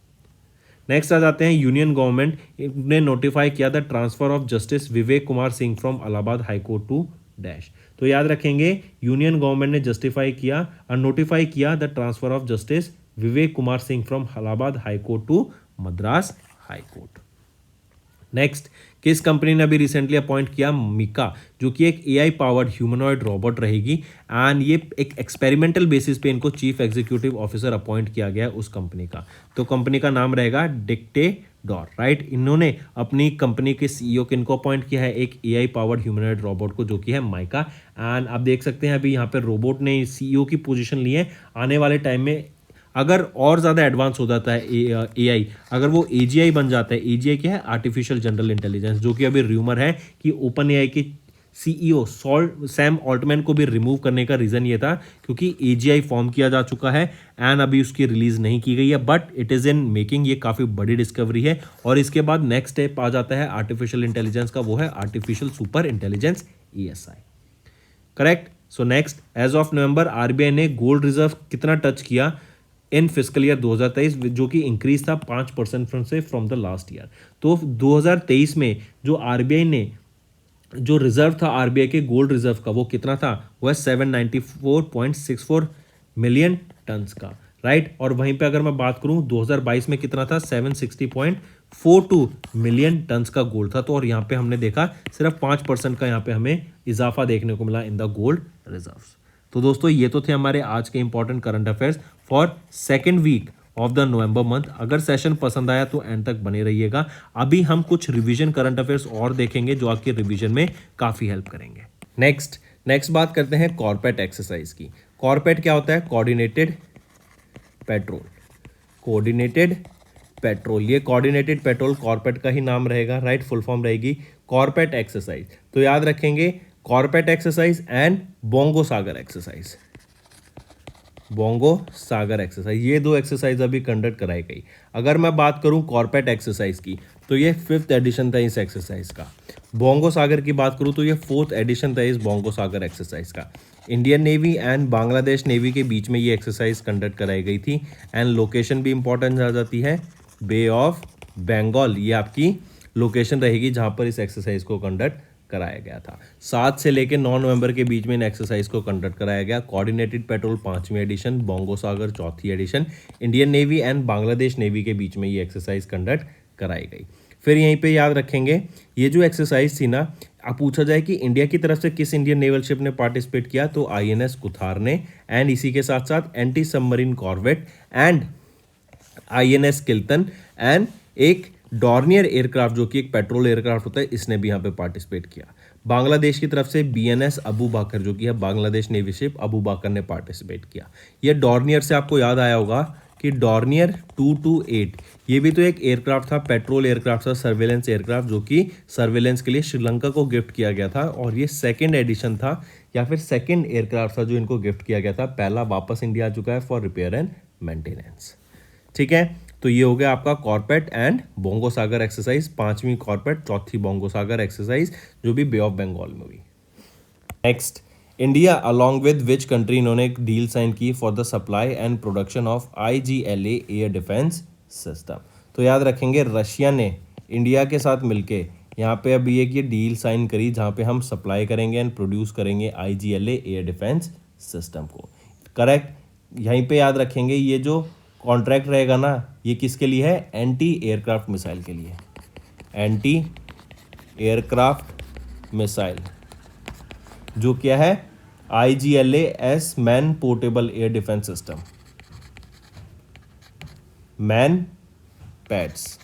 नेक्स्ट आ जाते हैं यूनियन गवर्नमेंट ने नोटिफाई किया the transfer of justice Vivek Kumar Singh from Allahabad high court to dash. तो याद रखेंगे यूनियन गवर्नमेंट ने जस्टिफाई किया और नोटिफाई किया the transfer of justice Vivek Kumar Singh from Allahabad high court to Madras high court. Next, किस कंपनी ने अभी रिसेंटली अपॉइंट किया, मिका, जो कि एक एआई पावर्ड ह्यूमनॉइड रोबोट रहेगी एंड ये एक एक्सपेरिमेंटल बेसिस पे इनको चीफ एग्जीक्यूटिव ऑफिसर अपॉइंट किया गया है उस कंपनी का। तो कंपनी का नाम रहेगा डिक्टेडोर, राइट। इन्होंने अपनी कंपनी के सीईओ किनको अपॉइंट किया है, एक एआई पावर्ड ह्यूमनॉइड रोबोट को, जो कि है माइका। एंड आप देख सकते हैं अभी यहाँ पे रोबोट ने सीईओ की पोजीशन ली है। आने वाले टाइम में अगर और ज़्यादा एडवांस हो जाता है एआई, अगर वो एजीआई बन जाता है, एजीआई क्या है, आर्टिफिशियल जनरल इंटेलिजेंस, जो कि अभी र्यूमर है कि ओपन एआई के सीईओ सैम ऑल्टमैन को भी रिमूव करने का रीज़न ये था क्योंकि एजीआई फॉर्म किया जा चुका है एंड अभी उसकी रिलीज नहीं की गई है, but it is in making. ये काफ़ी बड़ी डिस्कवरी है। और इसके बाद नेक्स्ट स्टेप आ जाता है आर्टिफिशियल इंटेलिजेंस का, वो है artificial super intelligence, ESI, correct. So next, as of November RBI ने गोल्ड रिजर्व कितना टच किया इन फिजिकल ईयर 2023, जो कि इंक्रीज था 5% से फ्रॉम द लास्ट ईयर। तो 2023 में जो आरबीआई ने जो रिजर्व था आरबीआई के गोल्ड रिजर्व का, वो कितना था, वो है 794.64 मिलियन टन्स का, राइट। और वहीं पे अगर मैं बात करूं 2022 में कितना था, 760.42 मिलियन टन्स का गोल्ड था। तो और यहाँ पे हमने देखा सिर्फ 5% का यहाँ पे हमें इजाफा देखने को मिला इन द गोल्ड रिजर्व्स। तो दोस्तों ये तो थे हमारे आज के important current affairs for second week of the November month. अगर सेशन पसंद आया तो एंड तक बने रहिएगा। अभी हम कुछ रिवीजन करंट अफेयर्स और देखेंगे जो आपके रिवीजन में काफ़ी हेल्प करेंगे। नेक्स्ट बात करते हैं कॉर्पेट एक्सरसाइज की। कॉर्पेट क्या होता है, कोऑर्डिनेटेड पेट्रोल, कोऑर्डिनेटेड पेट्रोल। ये कोऑर्डिनेटेड पेट्रोल कॉर्पेट का ही नाम रहेगा, राइट, फुल फॉर्म रहेगी कॉर्पेट एक्सरसाइज। तो याद रखेंगे CORPAT exercise and Bongo Sagar exercise, Bongo Sagar exercise, ये दो एक्सरसाइज अभी कंडक्ट कराई गई। अगर मैं बात करूं कॉर्पेट एक्सरसाइज की तो ये 5th एडिशन था इस एक्सरसाइज का। बोंगो सागर की बात करूं तो ये 4th एडिशन था इस बोंगो सागर एक्सरसाइज का। Indian navy and Bangladesh navy के बीच में ये एक्सरसाइज कंडक्ट कराई गई थी एंड लोकेशन भी इंपॉर्टेंट आ जाती है, बे ऑफ बंगाल, ये आपकी लोकेशन रहेगी जहां पर इस एक्सरसाइज को कंडक्ट कराया गया था। 7 से लेकर 9 नवंबर के बीच में इन एक्सरसाइज को कंडक्ट कराया गया। कोऑर्डिनेटेड पेट्रोल 5वीं एडिशन, बोंगो सागर 4थी edition, Indian navy and Bangladesh navy के बीच में ये एक्सरसाइज कंडक्ट कराई गई। फिर यहीं पे याद रखेंगे ये जो एक्सरसाइज थी ना, अब पूछा जाए कि इंडिया की तरफ से किस इंडियन नेवल शिप ने पार्टिसिपेट किया, तो INS कुथार ने, एंड इसी के साथ साथ anti submarine corvette and INS Kiltan and एक डॉर्नियर एयरक्राफ्ट जो कि एक पेट्रोल एयरक्राफ्ट होता है, इसने भी यहाँ पे पार्टिसिपेट किया। बांग्लादेश की तरफ से BNS अबू बाकर जो कि है बांग्लादेश नेवी शिप, अबू बाकर ने पार्टिसिपेट किया। ये डॉर्नियर से आपको याद आया होगा कि डॉर्नियर 228 ये भी तो एक एयरक्राफ्ट था, पेट्रोल एयरक्राफ्ट था, सर्वेलेंस एयरक्राफ्ट, जो कि सर्वेलेंस के लिए श्रीलंका को गिफ्ट किया गया था। और ये 2nd एडिशन था या फिर 2nd एयरक्राफ्ट था जो इनको गिफ्ट किया गया था। पहला वापस इंडिया आ चुका है फॉर रिपेयर एंड मेंटेनेंस। ठीक है, तो ये हो गया आपका CORPAT and Bongo Sagar exercise, 5वीं कॉर्पेट 4थी बोंगो सागर एक्सरसाइज जो भी बे ऑफ बंगाल में हुई। Next, India along with which country इन्होंने एक डील साइन की for the supply and production of IGLA air defence system. तो याद रखेंगे रशिया ने इंडिया के साथ मिलके यहाँ पे अभी एक ये डील साइन करी जहाँ पे हम सप्लाई करेंगे एंड प्रोड्यूस करेंगे IGLA एयर डिफेंस सिस्टम को, करेक्ट। यहीं पे याद रखेंगे ये जो कॉन्ट्रैक्ट रहेगा ना, ये किसके लिए है, एंटी एयरक्राफ्ट मिसाइल के लिए, एंटी एयरक्राफ्ट मिसाइल, जो क्या है IGLAS man portable air defence system, man pads,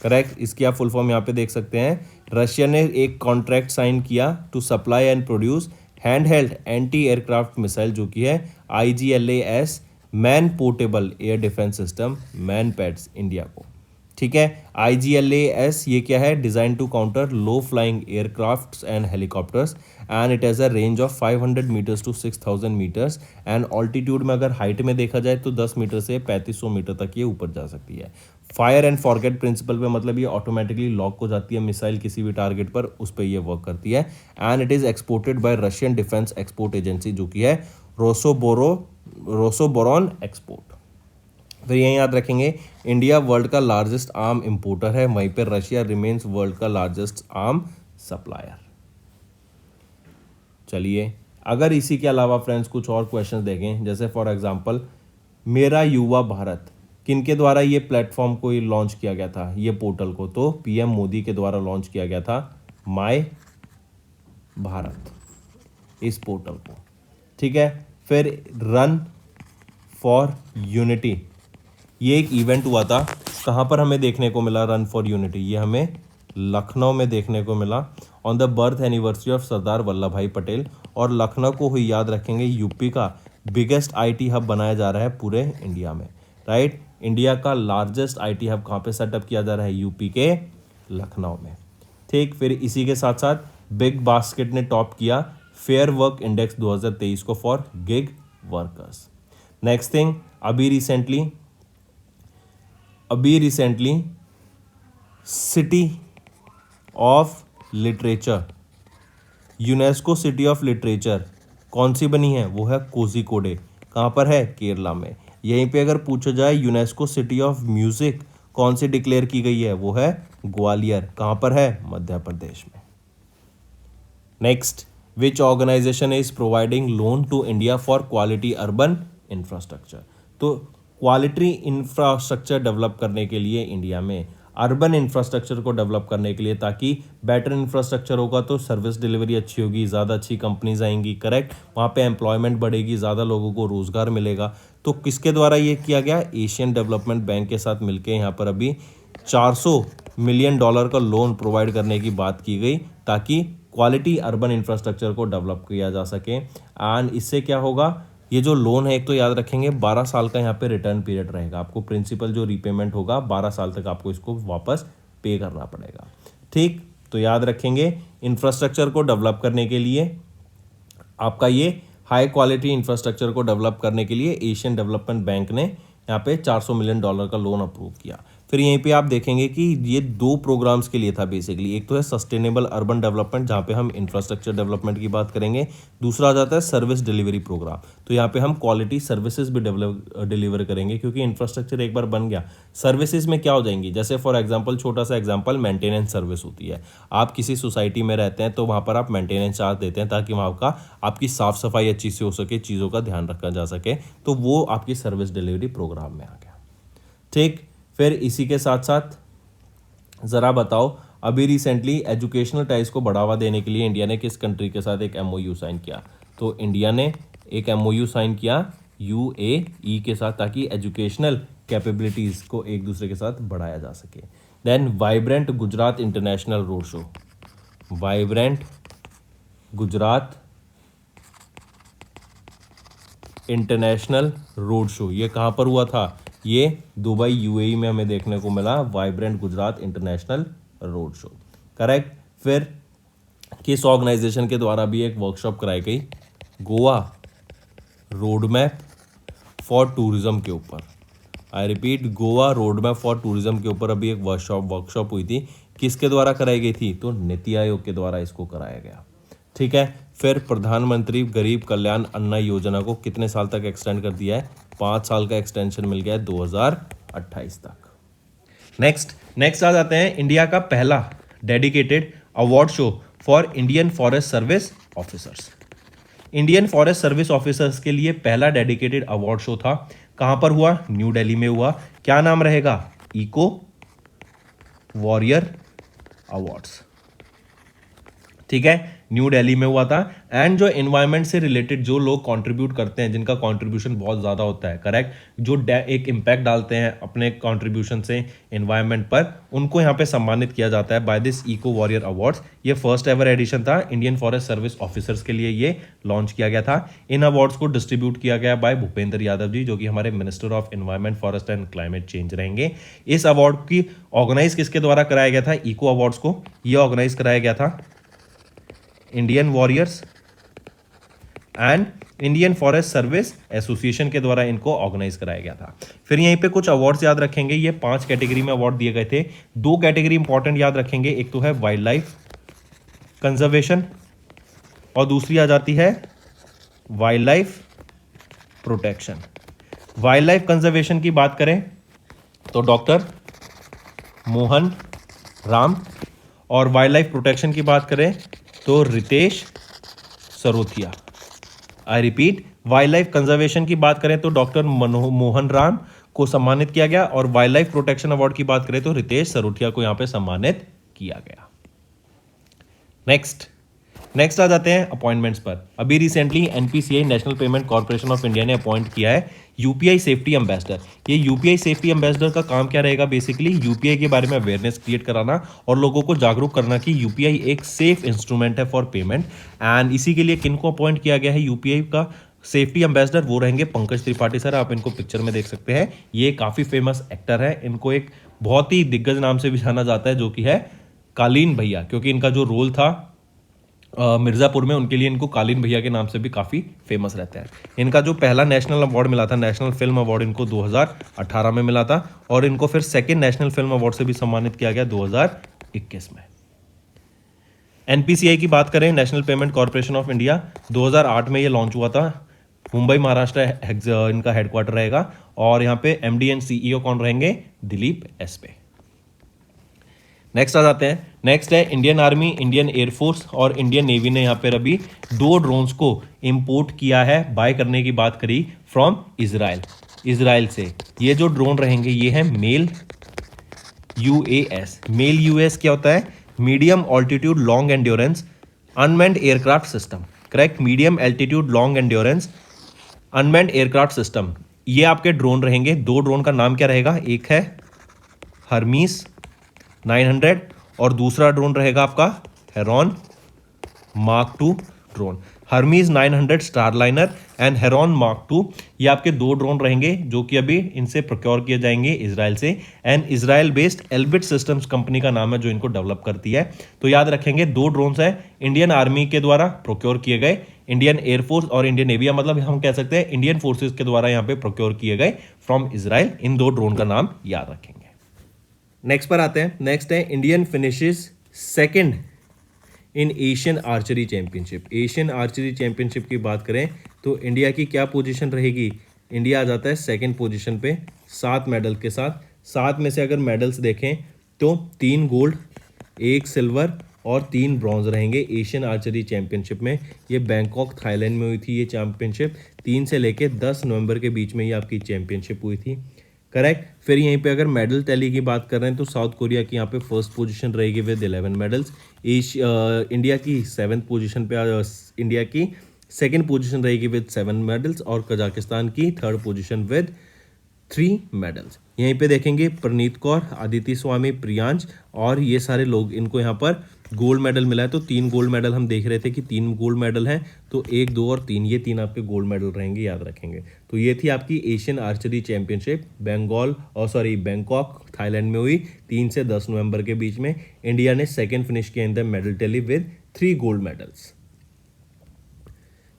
correct. इसकी आप फुल फॉर्म यहाँ पे देख सकते हैं। रशिया ने एक कॉन्ट्रैक्ट साइन किया to supply and produce hand held anti aircraft missile जो कि है IGLAS man portable air defence system, MANPADS, India को। ठीक है, IGLAS ये क्या है, design to counter low flying aircrafts and helicopters and it has a range of 500 metres to 6000 metres and altitude में अगर हाइट में देखा जाए तो 10 मीटर से 3500 मीटर तक ये ऊपर जा सकती है। फायर एंड फॉरगेट प्रिंसिपल पे मतलब ये ऑटोमेटिकली लॉक हो जाती है मिसाइल किसी भी टारगेट पर, उस पर ये वर्क करती है। And it is exported bye Russian defence export agency जो कि है रोसोबोरॉन एक्सपोर्ट। फिर यही याद रखेंगे, इंडिया वर्ल्ड का लार्जेस्ट आर्म इंपोर्टर है, वहीं पर रशिया रिमेन्स वर्ल्ड का लार्जेस्ट आर्म सप्लायर। चलिए, अगर इसी के अलावा फ्रेंड्स कुछ और क्वेश्चंस देखें, जैसे फॉर एग्जांपल मेरा युवा भारत, किनके द्वारा ये प्लेटफॉर्म को लॉन्च किया गया था, ये पोर्टल को, तो पीएम मोदी के द्वारा लॉन्च किया गया था माय भारत, इस पोर्टल को। ठीक है, फिर रन फॉर यूनिटी, ये एक इवेंट हुआ था, कहाँ पर हमें देखने को मिला रन फॉर यूनिटी, ये हमें लखनऊ में देखने को मिला on the birth anniversary of Sardar Vallabhbhai Patel. और लखनऊ को ही याद रखेंगे यूपी का बिगेस्ट आईटी हब बनाया जा रहा है पूरे इंडिया में, राइट। इंडिया का लार्जेस्ट आईटी हब कहाँ पे सेटअप किया जा रहा है, यूपी के लखनऊ में। ठीक, फिर इसी के साथ साथ बिग बास्केट ने टॉप किया फेयर वर्क इंडेक्स 2023 को for gig workers. Next thing, अभी recently city of literature, UNESCO city of literature कौन सी बनी है, वो है कोझिकोडे। कहाँ पर है, केरला में। यहीं पे अगर पूछा जाए यूनेस्को सिटी ऑफ म्यूजिक कौन सी डिक्लेयर की गई है, वो है ग्वालियर। कहाँ पर है, मध्य प्रदेश में। Next, which organisation is providing loan to India for quality urban infrastructure. तो क्वालिटी इंफ्रास्ट्रक्चर डेवलप करने के लिए इंडिया में, अर्बन इंफ्रास्ट्रक्चर को डेवलप करने के लिए, ताकि बेटर इंफ्रास्ट्रक्चर होगा तो सर्विस डिलीवरी अच्छी होगी, ज़्यादा अच्छी कंपनीज आएंगी, करेक्ट, वहाँ पे एम्प्लॉयमेंट बढ़ेगी, ज़्यादा लोगों को रोज़गार मिलेगा। तो किसके द्वारा ये किया गया, एशियन डेवलपमेंट बैंक के साथ मिलकर यहाँ पर अभी $400 मिलियन का लोन प्रोवाइड करने की बात की गई, ताकि क्वालिटी अर्बन इंफ्रास्ट्रक्चर को डेवलप किया जा सके। एंड इससे क्या होगा, ये जो लोन है, एक तो याद रखेंगे 12 साल का यहाँ पे रिटर्न पीरियड रहेगा, आपको प्रिंसिपल जो रीपेमेंट होगा 12 साल तक आपको इसको वापस पे करना पड़ेगा। ठीक, तो याद रखेंगे इंफ्रास्ट्रक्चर को डेवलप करने के लिए, आपका ये हाई क्वालिटी इंफ्रास्ट्रक्चर को डेवलप करने के लिए एशियन डेवलपमेंट बैंक ने यहाँ पे $400 मिलियन का लोन अप्रूव किया। फिर यहीं पे आप देखेंगे कि ये 2 प्रोग्राम्स के लिए था बेसिकली, एक तो है सस्टेनेबल अर्बन डेवलपमेंट जहाँ पे हम इंफ्रास्ट्रक्चर डेवलपमेंट की बात करेंगे, दूसरा आ जाता है सर्विस डिलीवरी प्रोग्राम, तो यहाँ पे हम क्वालिटी सर्विसेज भी डिलीवर करेंगे, क्योंकि इंफ्रास्ट्रक्चर एक बार बन गया, सर्विसेज में क्या हो जाएंगी, जैसे फॉर एग्जाम्पल, छोटा सा एग्जाम्पल, मेंटेनेंस सर्विस होती है। आप किसी सोसाइटी में रहते हैं तो वहाँ पर आप मेंटेनेंस चार्ज देते हैं ताकि वहाँ का आपकी साफ सफाई अच्छी से हो सके, चीज़ों का ध्यान रखा जा सके, तो वो आपकी सर्विस डिलीवरी प्रोग्राम में आ गया। ठीक, फिर इसी के साथ साथ ज़रा बताओ, अभी रिसेंटली एजुकेशनल टाइज को बढ़ावा देने के लिए इंडिया ने किस कंट्री के साथ एक एमओयू साइन किया, तो इंडिया ने एक एमओयू साइन किया यूएई के साथ, ताकि एजुकेशनल कैपेबिलिटीज़ को एक दूसरे के साथ बढ़ाया जा सके। Then vibrant Gujarat international road show, vibrant Gujarat international road show, ये कहाँ पर हुआ था, ये दुबई यूएई में हमें देखने को मिला, vibrant Gujarat international road show, correct. फिर किस ऑर्गेनाइजेशन के द्वारा भी एक वर्कशॉप कराई गई, Goa road map for tourism के ऊपर, I repeat, Goa road map for tourism के ऊपर अभी एक वर्कशॉप हुई थी, किसके द्वारा कराई गई थी, तो नीति आयोग के द्वारा इसको कराया गया। ठीक है, फिर प्रधानमंत्री गरीब कल्याण अन्न योजना को कितने साल तक एक्सटेंड कर दिया है, 5 साल का एक्सटेंशन मिल गया है 2028 तक। नेक्स्ट आ जाते हैं इंडिया का पहला dedicated award show for Indian forest service officers. Indian forest service officers के लिए पहला डेडिकेटेड अवार्ड शो था, कहां पर हुआ, न्यू दिल्ली में हुआ। क्या नाम रहेगा, इको वॉरियर अवार्ड्स। ठीक है, न्यू दिल्ली में हुआ था। एंड जो एनवायरनमेंट से रिलेटेड जो लोग कंट्रीब्यूट करते हैं, जिनका कंट्रीब्यूशन बहुत ज़्यादा होता है, करेक्ट, जो एक इम्पैक्ट डालते हैं अपने कंट्रीब्यूशन से एनवायरनमेंट पर, उनको यहाँ पे सम्मानित किया जाता है by this eco warrior awards. ये फर्स्ट एवर एडिशन था, इंडियन फॉरेस्ट सर्विस ऑफिसर्स के लिए ये लॉन्च किया गया था। इन अवार्ड्स को डिस्ट्रीब्यूट किया गया बाय भूपेंद्र यादव जी, जो कि हमारे minister of environment, forest and climate change रहेंगे। इस अवार्ड की ऑर्गेनाइज किसके द्वारा कराया गया था, इको अवार्ड्स को ये ऑर्गेनाइज कराया गया था Indian warriors and Indian forest service association के द्वारा इनको ऑर्गेनाइज कराया गया था। फिर यहीं पे कुछ अवार्ड्स याद रखेंगे, ये 5 कैटेगरी में अवार्ड दिए गए थे। 2 कैटेगरी इंपॉर्टेंट याद रखेंगे, एक तो है वाइल्ड लाइफ कंजर्वेशन और दूसरी आ जाती है wild life protection. Wild life conservation की बात करें तो डॉक्टर मोहन राम, और वाइल्ड लाइफ प्रोटेक्शन की बात करें तो Ritesh Sarothiya. I repeat, wildlife conservation की बात करें तो डॉक्टर मोहन राम को सम्मानित किया गया, और वाइल्ड लाइफ प्रोटेक्शन अवार्ड की बात करें तो रितेश सरोथिया को यहां पे सम्मानित किया गया। नेक्स्ट आ जाते हैं अपॉइंटमेंट्स पर। अभी recently NPCI national payment corporation of India ने अपॉइंट किया है यूपीआई सेफ्टी एम्बेसडर। ये यूपीआई सेफ्टी एम्बेसडर का काम क्या रहेगा, बेसिकली यूपीआई के बारे में अवेयरनेस क्रिएट कराना और लोगों को जागरूक करना कि यूपीआई एक सेफ इंस्ट्रूमेंट है फॉर पेमेंट। एंड इसी के लिए किनको अपॉइंट किया गया है यूपीआई का सेफ्टी एम्बेसडर, वो रहेंगे पंकज त्रिपाठी सर। आप इनको पिक्चर में देख सकते हैं, ये काफ़ी फेमस एक्टर है। इनको एक बहुत ही दिग्गज नाम से भी जाना जाता है जो कि है कालीन भैया, क्योंकि इनका जो रोल था मिर्ज़ापुर में, उनके लिए इनको कालीन भैया के नाम से भी काफ़ी फेमस रहता है। इनका जो पहला नेशनल अवार्ड मिला था, नेशनल फिल्म अवार्ड, इनको 2018 में मिला था, और इनको फिर सेकंड नेशनल फिल्म अवार्ड से भी सम्मानित किया गया 2021 में। एनपीसीआई की बात करें, national payment corporation of India, 2008 में ये लॉन्च हुआ था। मुंबई महाराष्ट्र इनका हेडक्वार्टर रहेगा, और यहाँ पे एमडी एंड सीईओ कौन रहेंगे, दिलीप एसपे। नेक्स्ट आ जाते हैं, नेक्स्ट है इंडियन आर्मी, इंडियन एयरफोर्स और इंडियन नेवी ने यहाँ पर अभी 2 ड्रोन्स को इंपोर्ट किया है, बाय करने की बात करी फ्रॉम इजराइल से। ये जो ड्रोन रहेंगे ये है मेल यूएस। मेल यूएस क्या होता है, medium altitude long endurance unmanned aircraft system. Correct, medium altitude long endurance unmanned aircraft system. ये आपके ड्रोन रहेंगे। 2 ड्रोन का नाम क्या रहेगा, एक है हर्मीस 900 और दूसरा ड्रोन रहेगा आपका Heron Mark 2 drone. Hermes 900 Starliner and Heron Mark 2, ये आपके 2 ड्रोन रहेंगे जो कि अभी इनसे प्रोक्योर किए जाएंगे इजराइल से। And Israel based Elbit systems company का नाम है जो इनको डेवलप करती है। तो याद रखेंगे 2 ड्रोन्स हैं इंडियन आर्मी के द्वारा प्रोक्योर किए गए, इंडियन एयरफोर्स और इंडियन नेवी, मतलब हम कह सकते हैं इंडियन फोर्सेज के द्वारा यहाँ पे प्रोक्योर किए गए फ्रॉम इजराइल। इन 2 ड्रोन का नाम याद रखेंगे। नेक्स्ट पर आते हैं, नेक्स्ट है Indian finishes second in Asian archery championship. Asian archery championship की बात करें तो इंडिया की क्या पोजीशन रहेगी, इंडिया आ जाता है सेकंड पोजीशन पे 7 मेडल के साथ। 7 में से अगर मेडल्स देखें तो 3 गोल्ड, 1 सिल्वर और 3 ब्रॉन्ज रहेंगे एशियन आर्चरी चैंपियनशिप में। ये बैंकॉक थाईलैंड में हुई थी ये चैंपियनशिप। 3 से लेके 10 नवंबर के बीच में ये आपकी चैंपियनशिप हुई थी। करेक्ट। फिर यहीं पे अगर मेडल टैली की बात कर रहे हैं तो साउथ कोरिया की यहाँ पे फर्स्ट पोजीशन रहेगी विद 11 मेडल्स। इंडिया की 7th पोजीशन पे इंडिया की सेकंड पोजीशन रहेगी विद 7 मेडल्स और कजाकिस्तान की 3rd पोजीशन विद 3 मेडल्स। यहीं पे देखेंगे प्रनीत कौर, आदिति स्वामी, प्रियांश और ये सारे लोग, इनको यहाँ पर गोल्ड मेडल मिला है। तो 3 गोल्ड मेडल हम देख रहे थे कि 3 गोल्ड मेडल हैं, तो 1, 2 और 3, ये 3 आपके गोल्ड मेडल रहेंगे, याद रखेंगे। तो ये थी आपकी Asian archery championship Bangkok Thailand में हुई 3 से 10 नवंबर के बीच में। इंडिया ने सेकेंड फिनिश किया in the medal tally with 3 gold medals.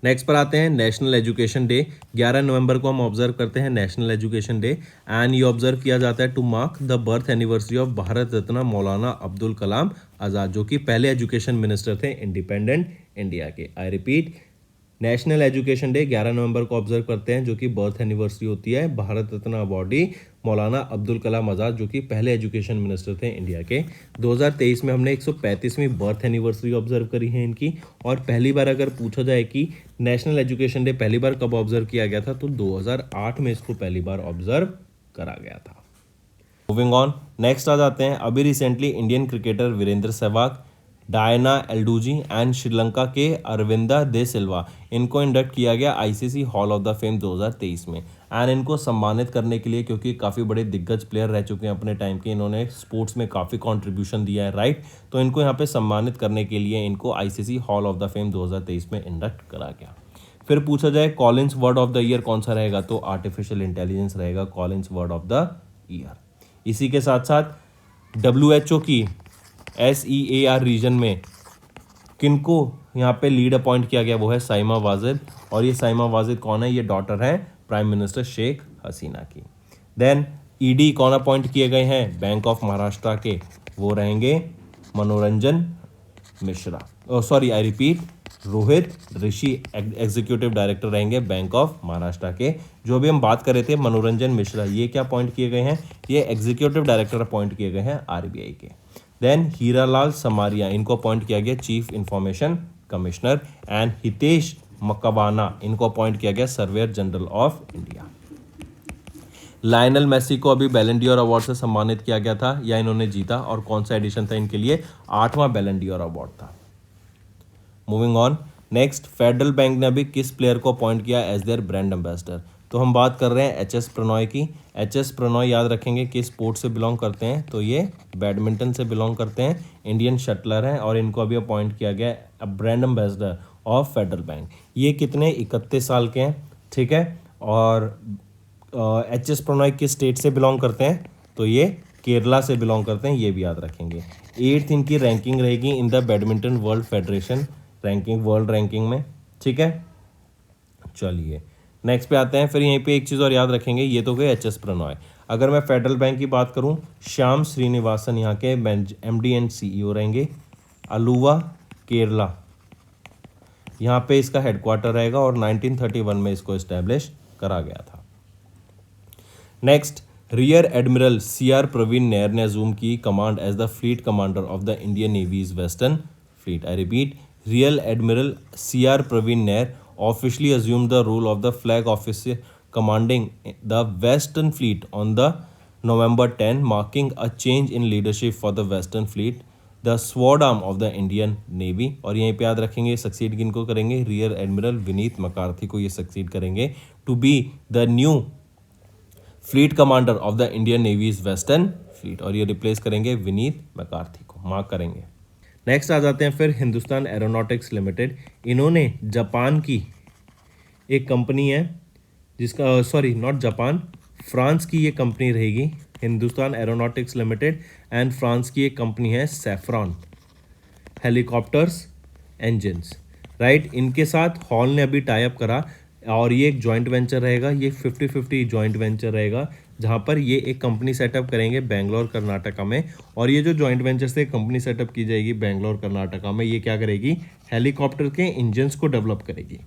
Next पर आते हैं नेशनल एजुकेशन डे। 11 नवंबर को हम ऑब्जर्व करते हैं नेशनल एजुकेशन डे एंड ये ऑब्जर्व किया जाता है to mark the birth anniversary of Bharat Ratna Maulana Abdul Kalam Azad, जो कि पहले एजुकेशन मिनिस्टर थे इंडिपेंडेंट इंडिया के। I repeat, national education day 11 नवंबर को ऑब्जर्व करते हैं, जो कि बर्थ एनिवर्सरी होती है भारत रत्न अवॉर्डी मौलाना अब्दुल कलाम आज़ाद, जो कि पहले एजुकेशन मिनिस्टर थे इंडिया के। 2023 में हमने 135वीं बर्थ एनिवर्सरी ऑब्जर्व करी है इनकी। और पहली बार अगर पूछा जाए कि नेशनल एजुकेशन डे पहली बार कब ऑब्जर्व किया गया था, तो 2008 में इसको पहली बार ऑब्जर्व करा गया था। मूविंग ऑन, नेक्स्ट आ जाते हैं, अभी recently Indian cricketer Virender Sehwag, Diana एल्डूजी एंड श्रीलंका के अरविंदा दे सिल्वा, इनको इंडक्ट किया गया ICC hall of the fame 2023 में। एंड इनको सम्मानित करने के लिए, क्योंकि काफ़ी बड़े दिग्गज प्लेयर रह चुके हैं अपने टाइम के, इन्होंने स्पोर्ट्स में काफ़ी कंट्रीब्यूशन दिया है, राइट। तो इनको यहाँ पे सम्मानित करने के लिए इनको ICC hall of the fame 2023 में इंडक्ट करा गया। फिर पूछा जाए Collins word of the year कौन सा रहेगा, तो आर्टिफिशियल इंटेलिजेंस रहेगा Collins word of the year. इसी के साथ साथ WHO की SEAR रीजन में किनको यहाँ पे लीड अपॉइंट किया गया वो है साइमा वाजिद, और ये साइमा वाजिद कौन है? ये डॉटर है प्राइम मिनिस्टर शेख हसीना की। देन ईडी कौन अपॉइंट किए गए हैं बैंक ऑफ महाराष्ट्र के? वो रहेंगे मनोरंजन Mishra, sorry I repeat, Rohit Rishi executive director रहेंगे बैंक ऑफ महाराष्ट्र के। जो भी हम बात कर रहे थे मनोरंजन मिश्रा, ये क्या अपॉइंट किए गए हैं? ये एग्जीक्यूटिव डायरेक्टर अपॉइंट किए गए हैं आरबीआई के। देन हीरालाल समारिया, इनको अपॉइंट किया गया chief information commissioner. And Hitesh Makwana, इनको अपॉइंट किया गया surveyor general of India. Lionel Messi को अभी बैलन डी अवार्ड से सम्मानित किया गया था या इन्होंने जीता, और कौन सा एडिशन था इनके लिए? 8वां बैलन डी अवार्ड था। Moving on, next, federal bank ने अभी किस प्लेयर को अपॉइंट किया एज देयर ब्रांड एम्बेसडर? तो हम बात कर रहे हैं एच.एस. प्रणॉय की। एच.एस. प्रणॉय याद रखेंगे किस स्पोर्ट से बिलोंग करते हैं? तो ये बैडमिंटन से बिलोंग करते हैं, इंडियन शटलर हैं, और इनको अभी अपॉइंट किया गया brand ambassador of federal bank. ये कितने? 31 साल के हैं, ठीक है। और एच.एस. प्रणॉय किस स्टेट से बिलोंग करते हैं? तो ये केरला से बिलोंग करते हैं, ये भी याद रखेंगे। 8th इनकी रैंकिंग रहेगी in the badminton world federation ranking, world ranking में, ठीक है। चलिए नेक्स्ट पे आते हैं। फिर यहीं पे एक चीज़ और याद रखेंगे, ये तो गए एच.एस. प्रणॉय। अगर मैं फेडरल बैंक की बात करूं, श्याम श्रीनिवासन यहाँ के एमडी एंड सीईओ रहेंगे। अलुवा केरला, यहाँ पे इसका हेडक्वार्टर रहेगा, और 1931 में इसको इस्टेब्लिश करा गया था। Next, rear admiral C R. Praveen Nair ने अज्यूम की command as the fleet commander of the Indian navy's western fleet. I repeat, rear admiral C R. Praveen Nair officially assumed the role of the flag officer commanding the Western Fleet on the November 10, marking a change in leadership for the Western Fleet, the sword arm of the Indian Navy। और यहीं पे याद रखेंगे succeed किनको करेंगे? Rear admiral Vineet मकार्थी को ये succeed करेंगे to be the new fleet commander of the Indian navy's western fleet, और ये रिप्लेस करेंगे विनीत मकार्थी को, मार्क करेंगे। नेक्स्ट आ जाते हैं फिर हिंदुस्तान एरोनॉटिक्स लिमिटेड। इन्होंने जापान की एक कंपनी है जिसका, सॉरी नॉट जापान, फ्रांस की ये कंपनी रहेगी Hindustan aeronautics limited, and France की एक कंपनी है सैफ्रॉन हेलीकॉप्टर्स इंजन्स, राइट। इनके साथ हॉल ने अभी टाई अप करा, और ये एक जॉइंट वेंचर रहेगा, ये 50-50 जॉइंट वेंचर रहेगा, जहाँ पर ये एक कंपनी सेटअप करेंगे बेंगलोर कर्नाटका में। और ये जो जॉइंट वेंचर से कंपनी सेटअप की जाएगी बेंगलोर कर्नाटका में, ये क्या करेगी? हेलीकॉप्टर के इंजन्स को डेवलप करेगी,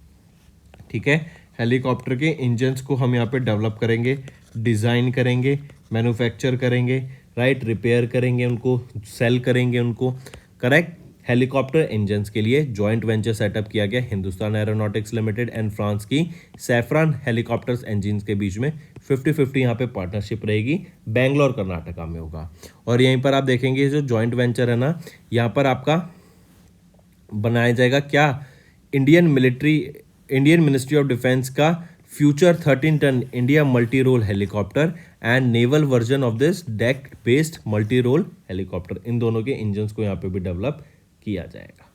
ठीक है। हेलीकॉप्टर के इंजन्स को हम यहाँ पे डेवलप करेंगे, डिज़ाइन करेंगे, मैन्युफैक्चर करेंगे, राइट, रिपेयर करेंगे उनको, सेल करेंगे उनको, करेक्ट। हेलीकॉप्टर इंजन्स के लिए जॉइंट वेंचर सेटअप किया गया Hindustan aeronautics limited and France की सैफ्रॉन हेलीकॉप्टर्स इंजन्स के बीच में 50-50 यहाँ पे पार्टनरशिप रहेगी, बेंगलोर कर्नाटका में होगा। और यहीं पर आप देखेंगे जो जॉइंट वेंचर है ना, यहाँ पर आपका बनाया जाएगा क्या? इंडियन मिनिस्ट्री ऑफ डिफेंस का future 13 ton India multi role helicopter and naval version of this deck based multi role helicopter, इन दोनों के इंजन्स को यहाँ पे भी डेवलप किया जाएगा।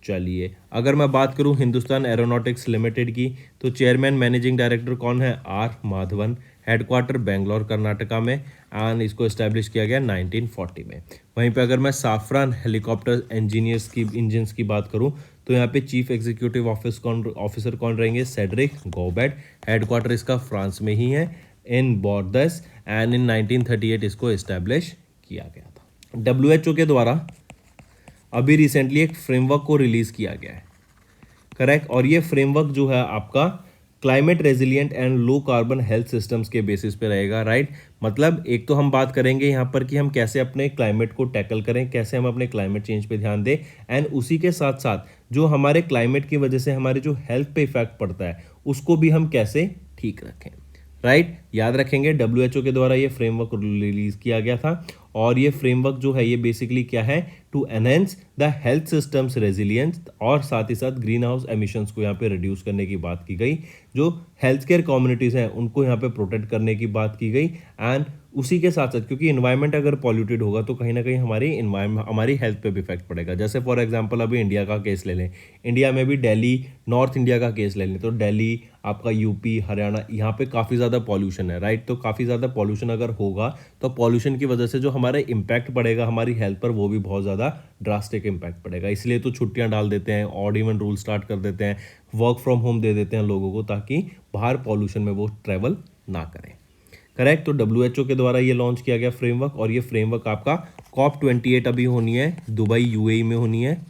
चलिए अगर मैं बात करूं हिंदुस्तान एरोनॉटिक्स लिमिटेड की, तो चेयरमैन मैनेजिंग डायरेक्टर कौन है? आर माधवन, हेडक्वार्टर बेंगलोर कर्नाटका में, एंड इसको इस्टेब्लिश किया गया 1940 में। वहीं पे अगर मैं साफ्रान हेलीकॉप्टर इंजीनियर्स की इंजन्स की बात करूं, तो यहाँ पे चीफ एग्जीक्यूटिव ऑफिसर कौन रहेंगे? सेड्रिक गॉबेट, हेडक्वार्टर इसका फ्रांस में ही है इन बॉर्दस, एंड इन 1938 इसको इस्टेब्लिश किया गया था। WHO के द्वारा अभी रिसेंटली एक फ्रेमवर्क को रिलीज़ किया गया है, करेक्ट। और ये फ्रेमवर्क जो है आपका climate resilient and low carbon health systems के बेसिस पे रहेगा, राइट। मतलब एक तो हम बात करेंगे यहाँ पर कि हम कैसे अपने क्लाइमेट को टैकल करें, कैसे हम अपने क्लाइमेट चेंज पे ध्यान दें, एंड उसी के साथ साथ जो हमारे क्लाइमेट की वजह से हमारे जो हेल्थ पे इफेक्ट पड़ता है उसको भी हम कैसे ठीक रखें, राइट। याद रखेंगे WHO के द्वारा ये फ्रेमवर्क रिलीज किया गया था, और ये फ्रेमवर्क जो है ये बेसिकली क्या है? To enhance the health systems resilience, और साथ ही साथ ग्रीन हाउस एमिशंस को यहाँ पे रिड्यूस करने की बात की गई, जो हेल्थ केयर कम्युनिटीज़ हैं उनको यहाँ पे प्रोटेक्ट करने की बात की गई, एंड उसी के साथ साथ क्योंकि इन्वायरमेंट अगर पॉल्यूटेड होगा तो कहीं ना कहीं हमारी हेल्थ पे भी इफेक्ट पड़ेगा। जैसे फॉर एग्जांपल अभी इंडिया का केस ले लें, इंडिया में भी दिल्ली, नॉर्थ इंडिया का केस ले लें तो दिल्ली, आपका यूपी, हरियाणा, यहाँ पे काफ़ी ज़्यादा पॉल्यूशन है, राइट। तो काफ़ी ज़्यादा पॉल्यूशन अगर होगा तो पॉल्यूशन की वजह से जो हमारा इम्पैक्ट पड़ेगा हमारी हेल्थ पर, वो भी बहुत ज़्यादा ड्रास्टिक इम्पैक्ट पड़ेगा। इसलिए तो छुट्टियाँ डाल देते हैं, ऑड इवन रूल स्टार्ट कर देते हैं, वर्क फ्रॉम होम दे देते हैं लोगों को, ताकि बाहर पॉल्यूशन में वो ट्रैवल ना करें। करेक्ट। तो WHO के द्वारा ये लॉन्च किया गया फ्रेमवर्क, और ये फ्रेमवर्क आपका COP28 अभी होनी है, दुबई UAE में होनी है,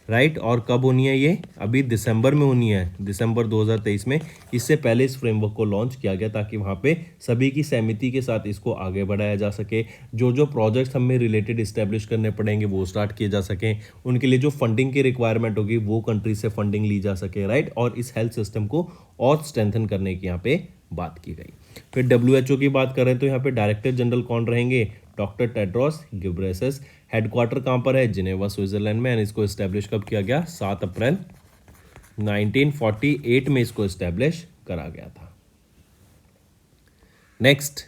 राइट। और कब होनी है ये? अभी दिसंबर में होनी है, दिसंबर 2023 में। इससे पहले इस फ्रेमवर्क को लॉन्च किया गया ताकि वहाँ पे सभी की सहमति के साथ इसको आगे बढ़ाया जा सके। जो जो प्रोजेक्ट्स हमें रिलेटेड इस्टेब्लिश करने पड़ेंगे वो स्टार्ट किए जा सकें, उनके लिए जो फंडिंग की रिक्वायरमेंट होगी वो कंट्री से फंडिंग ली जा सके, राइट। और इस हेल्थ सिस्टम को और स्ट्रेंथन करने की यहाँ पे बात की गई। फिर WHO की बात करें तो यहाँ पे डायरेक्टर जनरल कौन रहेंगे? Doctor Tedros गिब्रेयेसस। हेडक्वार्टर कहाँ पर है? जिनेवा, स्विट्जरलैंड में। एंड इसको इस्टेब्लिश कब किया गया? 7 अप्रैल 1948 में इसको इस्टेब्लिश करा गया था। नेक्स्ट,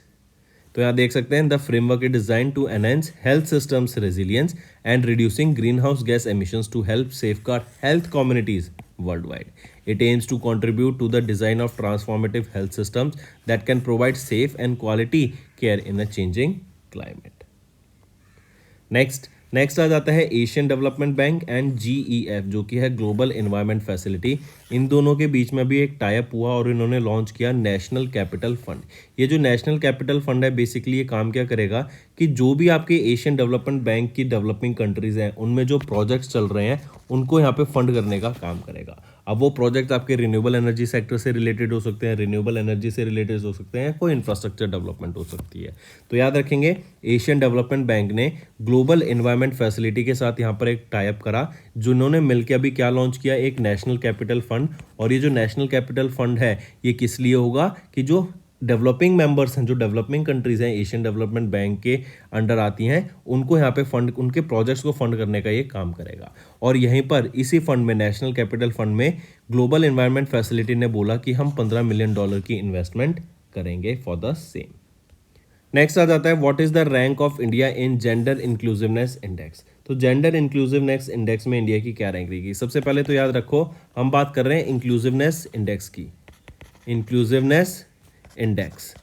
तो यहाँ देख सकते हैं, the framework is design to enhance health systems resilience and reducing green house gas emissions to help safeguard health communities worldwide. It aims to contribute to the design of transformative health systems that can provide safe and quality care in a changing climate. Next आ जाता है Asian development bank and GEF, जो कि है global environment facility. इन दोनों के बीच में भी एक टाइप हुआ और इन्होंने लॉन्च किया नेशनल कैपिटल फंड। ये जो नेशनल कैपिटल फंड है, बेसिकली ये काम क्या करेगा कि जो भी आपके एशियन डेवलपमेंट बैंक की डेवलपिंग कंट्रीज हैं उनमें जो प्रोजेक्ट्स चल रहे हैं उनको यहाँ पे फंड करने का काम करेगा। अब वो प्रोजेक्ट आपके रिन्यूएबल एनर्जी सेक्टर से रिलेटेड हो सकते हैं, रिन्यूएबल एनर्जी से रिलेटेड हो सकते हैं, कोई इंफ्रास्ट्रक्चर डेवलपमेंट हो सकती है। तो याद रखेंगे, एशियन डेवलपमेंट बैंक ने ग्लोबल एनवायरनमेंट फैसिलिटी के साथ यहाँ पर एक टाइप करा, जिन्होंने मिलकर अभी क्या लॉन्च किया? एक नेशनल कैपिटल फंड। और ये जो नेशनल कैपिटल फंड है ये किस लिए होगा कि जो डेवलपिंग मेंबर्स हैं, जो डेवलपिंग कंट्रीज हैं एशियन डेवलपमेंट बैंक के अंडर आती हैं, उनको यहाँ पे फंड, उनके प्रोजेक्ट्स को फंड करने का ये काम करेगा। और यहीं पर इसी फंड में, नेशनल कैपिटल फंड में, ग्लोबल एनवायरनमेंट फैसिलिटी ने बोला कि हम $15 मिलियन की इन्वेस्टमेंट करेंगे फॉर द सेम। नेक्स्ट आ जाता है, what is the rank of India in gender inclusiveness index. तो जेंडर इंक्लूसिवनेस इंडेक्स में इंडिया की क्या रैंक रहेगी? सबसे पहले तो याद रखो, हम बात कर रहे हैं इंक्लूसिवनेस इंडेक्स की, इंक्लूसिवनेस इंडेक्स।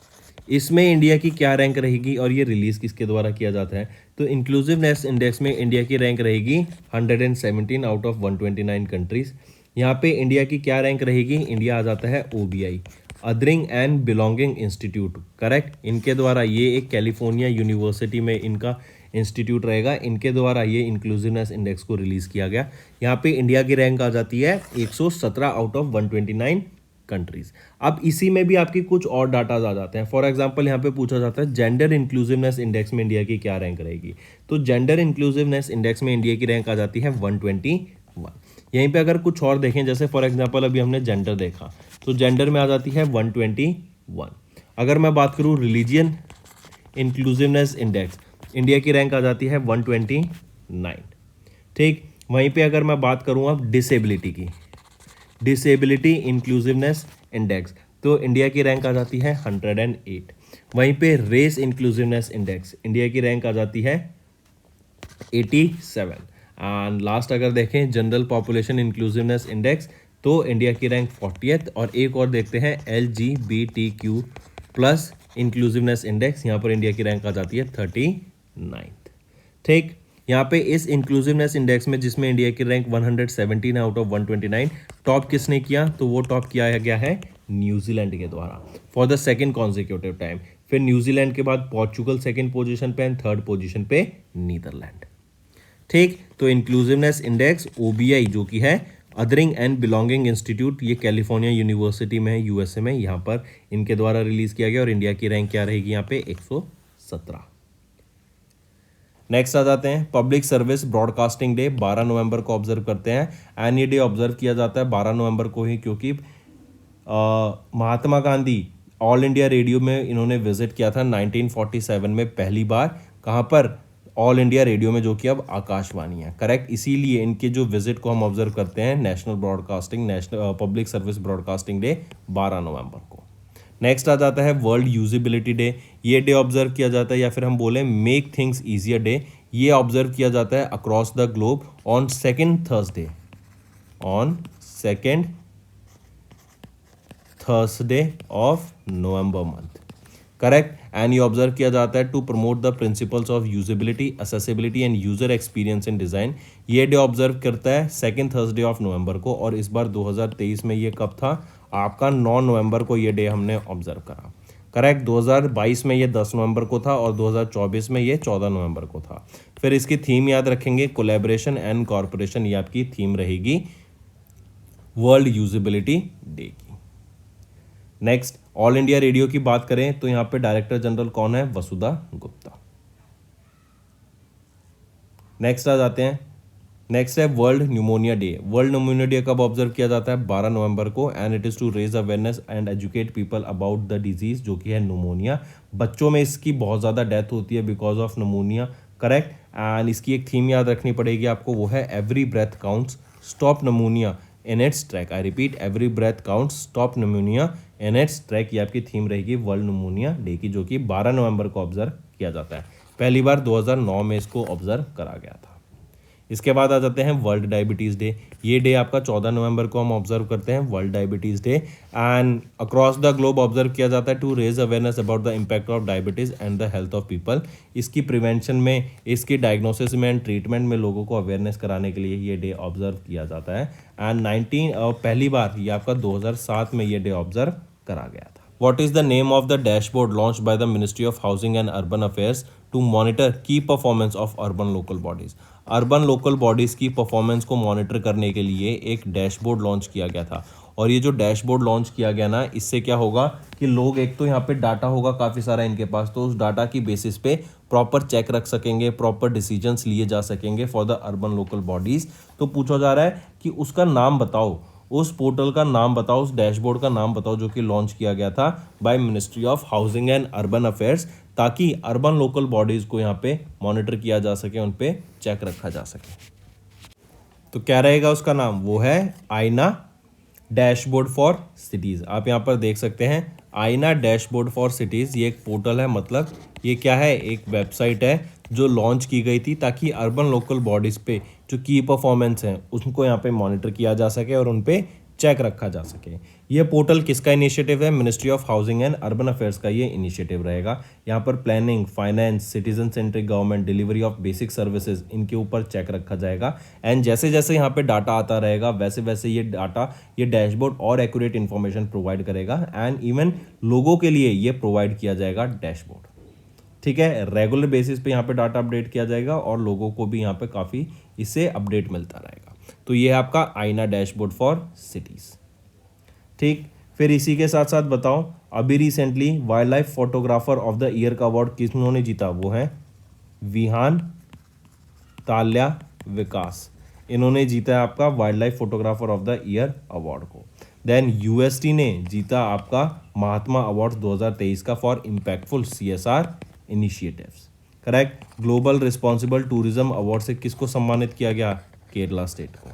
इसमें इंडिया की क्या रैंक रहेगी और ये रिलीज किसके द्वारा किया जाता है? तो इंक्लूसिवनेस इंडेक्स में इंडिया की रैंक रहेगी 117 आउट ऑफ 129 कंट्रीज। यहाँ पे इंडिया की क्या रैंक रहेगी? इंडिया आ जाता है OBI, adhering and belonging institute, correct. इनके द्वारा, ये एक कैलिफोर्निया यूनिवर्सिटी में इनका इंस्टीट्यूट रहेगा, इनके द्वारा ये इंक्लूसिवनेस इंडेक्स को रिलीज किया गया। यहाँ पे इंडिया की रैंक आ जाती है 117 आउट ऑफ 129 कंट्रीज। अब इसी में भी आपकी कुछ और डाटाज आ जाते हैं। फॉर एग्जांपल यहाँ पे पूछा जाता है जेंडर इंक्लूसिवनेस इंडेक्स में इंडिया की क्या रैंक रहेगी? तो जेंडर इंक्लूसिवनेस इंडेक्स में इंडिया की रैंक आ जाती है 121। यहीं पे अगर कुछ और देखें, जैसे फॉर एग्जांपल अभी हमने जेंडर देखा, तो जेंडर में आ जाती है 121। अगर मैं बात करूँ रिलीजियन इंक्लूसिवनेस इंडेक्स, इंडिया की रैंक आ जाती है 129, ठीक। वहीं पे अगर मैं बात करूँ अब डिसेबिलिटी की, डिसेबिलिटी इंक्लूसिवनेस इंडेक्स, तो इंडिया की रैंक आ जाती है 108। वहीं पे रेस इंक्लूसिवनेस इंडेक्स, इंडिया की रैंक आ जाती है 87। एंड लास्ट अगर देखें जनरल पॉपुलेशन इंक्लूसिवनेस इंडेक्स, तो इंडिया की रैंक 40th। और एक और देखते हैं LGBTQ प्लस इंक्लूसिवनेस इंडेक्स, यहाँ पर इंडिया की रैंक आ जाती है 39th, ठीक। यहाँ पे इस इंक्लूसिवनेस इंडेक्स में, जिसमें इंडिया की रैंक 117 आउट ऑफ 129, टॉप किसने किया? तो वो टॉप किया गया है न्यूजीलैंड के द्वारा for the second consecutive time. फिर न्यूजीलैंड के बाद पोर्चुगल सेकंड पोजीशन पे एंड थर्ड पोजीशन पे नीदरलैंड, ठीक। तो इंक्लूसिवनेस इंडेक्स OBI, जो कि है अदरिंग एंड बिलोंगिंग इंस्टीट्यूट, ये कैलिफोर्निया यूनिवर्सिटी में है USA में, यहाँ पर इनके द्वारा रिलीज किया गया। और इंडिया की रैंक क्या रहेगी यहाँ पे? 117। नेक्स्ट आ जाते हैं पब्लिक सर्विस ब्रॉडकास्टिंग डे, 12 नवंबर को ऑब्जर्व करते हैं। एंड ये डे ऑब्जर्व किया जाता है 12 नवंबर को ही, क्योंकि Mahatma Gandhi all India radio में इन्होंने विजिट किया था 1947 में पहली बार। कहाँ पर? ऑल इंडिया रेडियो में, जो कि अब आकाशवाणी है, करेक्ट। इसीलिए इनके जो विजिट को हम ऑब्जर्व करते हैं national public service broadcasting day 12 नवंबर को। नेक्स्ट आ जाता है वर्ल्ड यूजिबिलिटी डे। ये डे ऑब्जर्व किया जाता है, या फिर हम बोले मेक थिंग्स ईजियर डे, ये ऑब्जर्व किया जाता है across the globe on second Thursday of November month. Correct. And ये ऑब्जर्व किया जाता है to promote the principles of usability, accessibility and user experience in design. ये डे ऑब्जर्व करता है सेकेंड थर्सडे ऑफ नवंबर को, और इस बार 2023 में ये कब था आपका 9 नवंबर को ये डे हमने ऑब्जर्व करा। करेक्ट। 2022 में ये 10 नवंबर को था और 2024 में ये 14 नवंबर को था। फिर इसकी थीम याद रखेंगे, कोलैबोरेशन एंड कॉर्पोरेशन, ये आपकी थीम रहेगी वर्ल्ड यूजिबिलिटी डे की। नेक्स्ट, ऑल इंडिया रेडियो की बात करें तो यहाँ पे डायरेक्टर जनरल कौन है? वसुधा गुप्ता। नेक्स्ट आ जाते हैं, नेक्स्ट है world pneumonia day. World pneumonia day कब ऑब्जर्व किया जाता है? 12 नवंबर को, and it is to raise awareness and educate people about the disease, जो कि है न्यूमोनिया। बच्चों में इसकी बहुत ज़्यादा डेथ होती है because of pneumonia. Correct. And इसकी एक थीम याद रखनी पड़ेगी आपको, वो है every breath counts, stop pneumonia in its track. I repeat, every breath counts, stop pneumonia in its track. ये आपकी थीम रहेगी वर्ल्ड न्यूमोनिया डे की, जो कि 12 नवंबर को ऑब्जर्व किया जाता है। पहली बार 2009 में इसको ऑब्जर्व करा गया था। इसके बाद आ जाते हैं वर्ल्ड डायबिटीज़ डे। ये डे आपका 14 नवंबर को हम ऑब्जर्व करते हैं, world diabetes day. And across the globe observe किया जाता है to raise awareness about the impact of diabetes and the health of people. इसकी प्रिवेंशन में, इसकी डायग्नोसिस में एंड ट्रीटमेंट में लोगों को अवेयरनेस कराने के लिए ये डे ऑब्जर्व किया जाता है। एंड पहली बार ये आपका 2007 में ये डे ऑब्जर्व करा गया था। What is the name of the dashboard launched by the Ministry of Housing and Urban Affairs to monitor key performance of urban local bodies? Urban local bodies की परफॉर्मेंस को मॉनिटर करने के लिए एक dashboard launch किया गया था। और ये जो डैशबोर्ड लॉन्च किया गया ना, इससे क्या होगा कि लोग, एक तो यहाँ पे डाटा होगा काफ़ी सारा इनके पास, तो उस डाटा की बेसिस पे प्रॉपर चेक रख सकेंगे, प्रॉपर डिसीजंस लिए जा सकेंगे for the urban local bodies. तो पूछा जा रहा है कि उसका नाम बताओ, उस पोर्टल का नाम बताओ, उस डैशबोर्ड का नाम बताओ जो कि लॉन्च किया गया था by ministry of housing and urban affairs, ताकि अर्बन लोकल बॉडीज़ को यहाँ पे मॉनिटर किया जा सके, उन पे चेक रखा जा सके। तो क्या रहेगा उसका नाम? वो है आईना डैशबोर्ड फॉर सिटीज़। आप यहाँ पर देख सकते हैं आईना डैशबोर्ड फॉर सिटीज़। ये एक पोर्टल है, मतलब ये क्या है, एक वेबसाइट है जो लॉन्च की गई थी ताकि अर्बन लोकल बॉडीज़ पे जो की परफॉर्मेंस है उसको यहाँ पे मॉनिटर किया जा सके और उन पे चेक रखा जा सके। ये पोर्टल किसका इनिशिएटिव है? Ministry of housing and urban affairs का ये इनिशिएटिव रहेगा। यहाँ पर planning, finance, citizen centric government, delivery of basic services, इनके ऊपर चेक रखा जाएगा। एंड जैसे जैसे यहाँ पे डाटा आता रहेगा वैसे वैसे ये डाटा, ये डैशबोर्ड और एक्यूरेट इन्फॉर्मेशन प्रोवाइड करेगा। एंड इवन लोगों के लिए ये प्रोवाइड किया जाएगा डैशबोर्ड। ठीक है, रेगुलर बेसिस पे यहाँ पे डाटा अपडेट किया जाएगा और लोगों को भी यहाँ पे काफ़ी इससे अपडेट मिलता रहेगा। तो ये है आपका आईना डैशबोर्ड फॉर सिटीज़। ठीक, फिर इसी के साथ साथ बताओ, अभी recently wild life photographer of the year का अवार्ड किन्होंने जीता? वो है विहान ताल्या विकास। इन्होंने जीता है आपका wild life photographer of the year award को। देन यूएसटी ने जीता आपका महात्मा अवार्ड 2023 का for impactful CSR initiatives. Correct. Global responsible tourism award से किसको सम्मानित किया गया? केरला स्टेट को।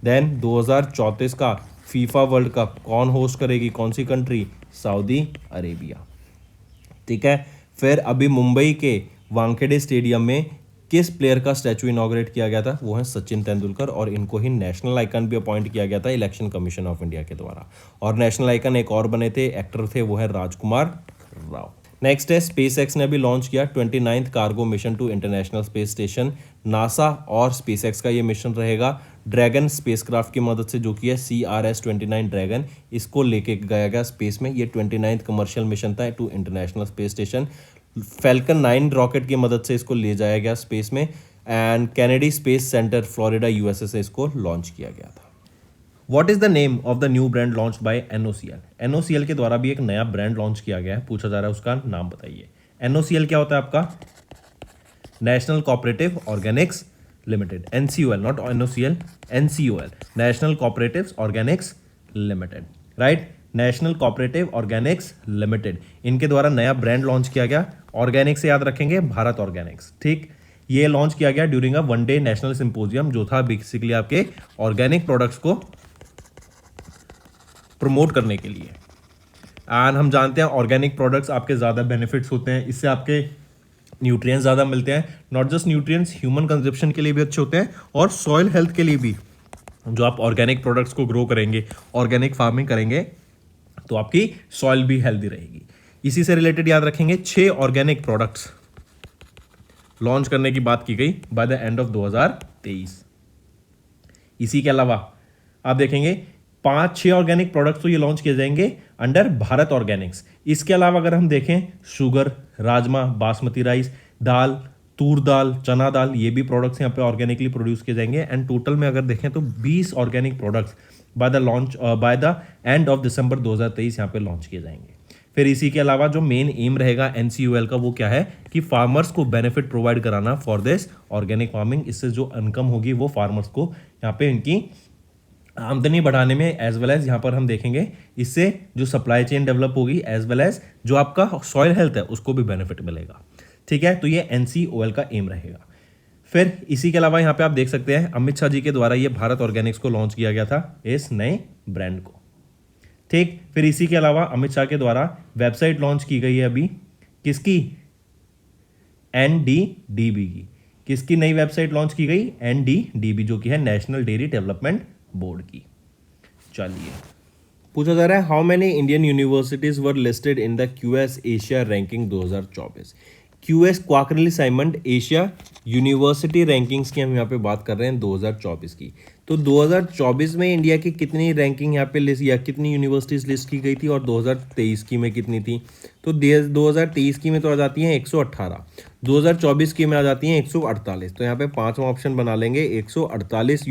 देन 2034 का फीफा वर्ल्ड कप कौन होस्ट करेगी? कौन सी कंट्री? Saudi Arabia. ठीक है, फिर अभी मुंबई के वानखेड़े स्टेडियम में किस प्लेयर का स्टैचू इनॉग्रेट किया गया था? वो है सचिन तेंदुलकर, और इनको ही नेशनल आइकन भी अपॉइंट किया गया था इलेक्शन कमीशन ऑफ इंडिया के द्वारा। और नेशनल आइकन एक और बने थे, एक्टर थे, वो है राजकुमार राव। नेक्स्ट है स्पेस एक्स ने अभी लॉन्च किया 29th cargo mission to international space station. NASA और स्पेस एक्स का ये मिशन रहेगा ड्रैगन स्पेसक्राफ्ट की मदद से, जो कि है CRS-29 ड्रैगन। इसको लेके गया गया स्पेस में। ये 29th कमर्शियल मिशन था to international space station. Falcon 9 rocket की मदद से इसको ले जाया गया स्पेस में। And Kennedy space centre Florida USA से इसको लॉन्च किया गया था। What is the name of the new brand launch by NOCL? NOCL के द्वारा भी एक नया ब्रांड लॉन्च किया गया है। पूछा जा रहा है उसका नाम बताइए। NOCL क्या होता है आपका? National cooperative organics limited. NCOL, not NOCL, NCOL, national cooperative organics limited. Right, national cooperative organics limited, इनके द्वारा नया ब्रांड लॉन्च किया गया। ऑर्गेनिक से याद रखेंगे भारत ऑर्गेनिक्स। ठीक, ये लॉन्च किया गया during a 1 day national symposium, जो था बेसिकली आपके ऑर्गेनिक प्रोडक्ट्स को प्रमोट करने के लिए। एंड हम जानते हैं ऑर्गेनिक प्रोडक्ट्स आपके ज़्यादा बेनिफिट्स होते हैं, इससे आपके न्यूट्रिएंट्स ज़्यादा मिलते हैं। Not just nutrients, human consumption के लिए भी अच्छे होते हैं और सॉइल हेल्थ के लिए भी। जो आप ऑर्गेनिक प्रोडक्ट्स को ग्रो करेंगे, ऑर्गेनिक फार्मिंग करेंगे, तो आपकी सॉइल भी हेल्दी रहेगी। इसी से रिलेटेड याद रखेंगे 6 ऑर्गेनिक प्रोडक्ट्स लॉन्च करने की बात की गई बाय द एंड ऑफ 2023। इसी के अलावा आप देखेंगे 5-6 ऑर्गेनिक प्रोडक्ट्स तो ये लॉन्च किए जाएंगे अंडर भारत ऑर्गेनिक्स। इसके अलावा अगर हम देखें शुगर, राजमा, बासमती राइस, दाल, तूर दाल, चना दाल, ये भी प्रोडक्ट्स यहाँ पे ऑर्गेनिकली प्रोड्यूस किए जाएंगे। एंड टोटल में अगर देखें तो 20 organic products by the end of December 2023 यहाँ पे लॉन्च किए जाएंगे। फिर इसी के अलावा जो मेन एम रहेगा NCOL का वो क्या है कि फार्मर्स को बेनिफिट प्रोवाइड कराना फॉर दिस ऑर्गेनिक फार्मिंग। इससे जो इनकम होगी वो फार्मर्स को यहाँ पे इनकी आमदनी बढ़ाने में, एज वेल एज यहाँ पर हम देखेंगे इससे जो सप्लाई चेन डेवलप होगी, एज वेल एज जो आपका सॉइल हेल्थ है उसको भी बेनिफिट मिलेगा। ठीक है, तो ये NCOL का एम रहेगा। फिर इसी के अलावा यहाँ पे आप देख सकते हैं अमित शाह जी के द्वारा ये भारत ऑर्गेनिक्स को लॉन्च किया गया था, इस नए ब्रांड को। ठीक, फिर इसी के अलावा अमित शाह के द्वारा वेबसाइट लॉन्च की गई है अभी, किसकी? NDDB की। किसकी नई वेबसाइट लॉन्च की गई? NDDB, जो कि है नेशनल डेयरी डेवलपमेंट बोर्ड की। चलिए, पूछा जा रहा है how many Indian universities were listed in the QS Asia ranking 2024। QS quarterly Symonds Asia university rankings की हम यहाँ पे बात कर रहे हैं 2024 की। तो 2024 में इंडिया की कितनी रैंकिंग यहाँ पे लिस्ट या कितनी यूनिवर्सिटीज लिस्ट की गई थी और 2023 की में कितनी थी? तो 2023 की में तो आ जाती हैं 118, 2024 की में आ जाती हैं 148। तो यहाँ पे 5वां ऑप्शन बना लेंगे, 148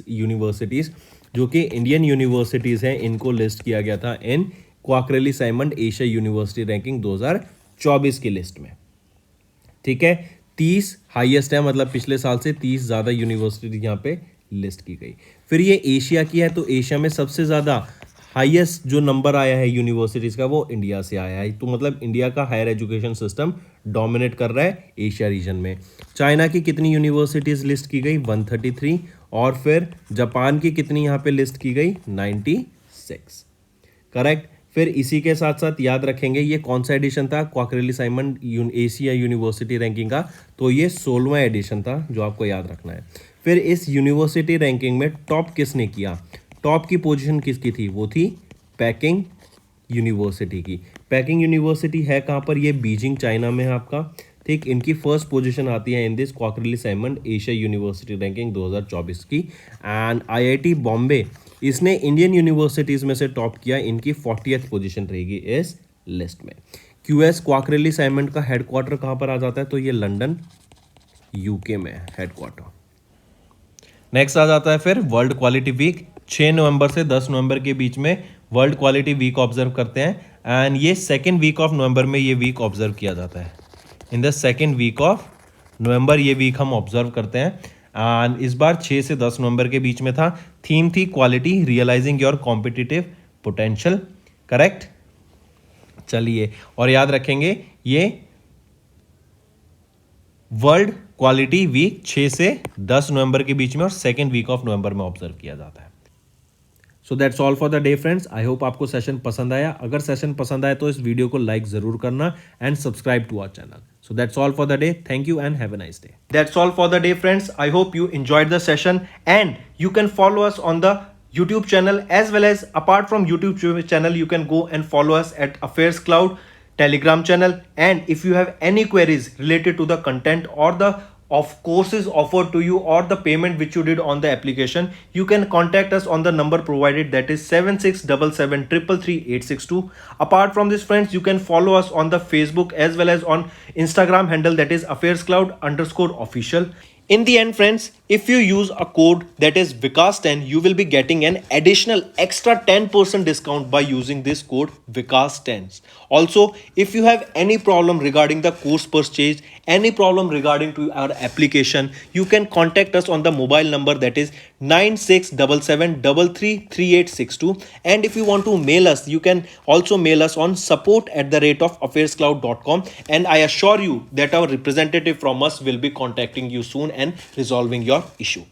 यूनिवर्सिटीज़ जो कि इंडियन यूनिवर्सिटीज़ हैं, इनको लिस्ट किया गया था इन quarterly Symonds Asia university ranking 2024 की लिस्ट में। ठीक है, 30 हाईएस्ट है, मतलब पिछले साल से 30 ज़्यादा यूनिवर्सिटी यहाँ पे लिस्ट की गई। फिर ये एशिया की है, तो एशिया में सबसे ज़्यादा हाईएस्ट जो नंबर आया है यूनिवर्सिटीज़ का वो इंडिया से आया है। तो मतलब इंडिया का हायर एजुकेशन सिस्टम डोमिनेट कर रहा है एशिया रीजन में। चाइना की कितनी यूनिवर्सिटीज़ लिस्ट की गई? 133। और फिर जापान की कितनी यहाँ पे लिस्ट की गई? 96। करेक्ट। फिर इसी के साथ साथ याद रखेंगे ये कौन सा एडिशन था quarterly Symonds Asia university ranking का? तो ये 16वां एडिशन था, जो आपको याद रखना है। फिर इस यूनिवर्सिटी रैंकिंग में टॉप किसने किया? टॉप की पोजीशन किसकी थी? वो थी पेकिंग यूनिवर्सिटी की। पेकिंग यूनिवर्सिटी है कहाँ पर? ये बीजिंग चाइना में है आपका। ठीक, इनकी फर्स्ट पोजीशन आती है in this quarterly Symonds Asia university ranking 2024 की। एंड IIT बॉम्बे, इसने इंडियन यूनिवर्सिटीज़ में से टॉप किया, इनकी 40th पोजीशन रहेगी इस लिस्ट में। QS क्वार्टरली साइमंड का हेडक्वार्टर कहाँ पर आ जाता है? तो ये लंदन UK में है हेडक्वार्टर। नेक्स्ट आ जाता है फिर वर्ल्ड क्वालिटी वीक। 6 नवंबर से 10 नवंबर के बीच में वर्ल्ड क्वालिटी वीक ऑब्जर्व करते हैं। एंड ये सेकेंड वीक ऑफ नवंबर में ये वीक ऑब्जर्व किया जाता है। In the second week of November ये वीक हम ऑब्जर्व करते हैं। एंड इस बार 6 से 10 नवंबर के बीच में था। थीम थी quality realising your competitive potential. Correct. चलिए, और याद रखेंगे ये वर्ल्ड क्वालिटी वीक 6 से 10 नवंबर के बीच में और सेकेंड वीक ऑफ नवंबर में ऑब्जर्व किया जाता है। So that's all for the day friends. I hope आपको सेशन पसंद आया। अगर सेशन पसंद आया तो इस वीडियो को लाइक जरूर करना and subscribe to our channel. So that's all for the day. Thank you and have a nice day. That's all for the day, friends. I hope you enjoyed the session, and you can follow us on the YouTube channel, as well as apart from YouTube channel, you can go and follow us at Affairs Cloud Telegram channel. And if you have any queries related to the content or the of courses offered to you or the payment which you did on the application, you can contact us on the number provided, that is 7677333862. Apart from this, friends, you can follow us on the Facebook as well as on Instagram handle, that is affairscloud_official. In the end, friends, if you use a code that is Vikas10, you will be getting an additional extra 10% discount by using this code Vikas10. Also, if you have any problem regarding the course purchase, any problem regarding to our application, you can contact us on the mobile number, that is 9677333862. And if you want to mail us, you can also mail us on support@affairscloud.com, and I assure you that our representative from us will be contacting you soon and resolving your issue.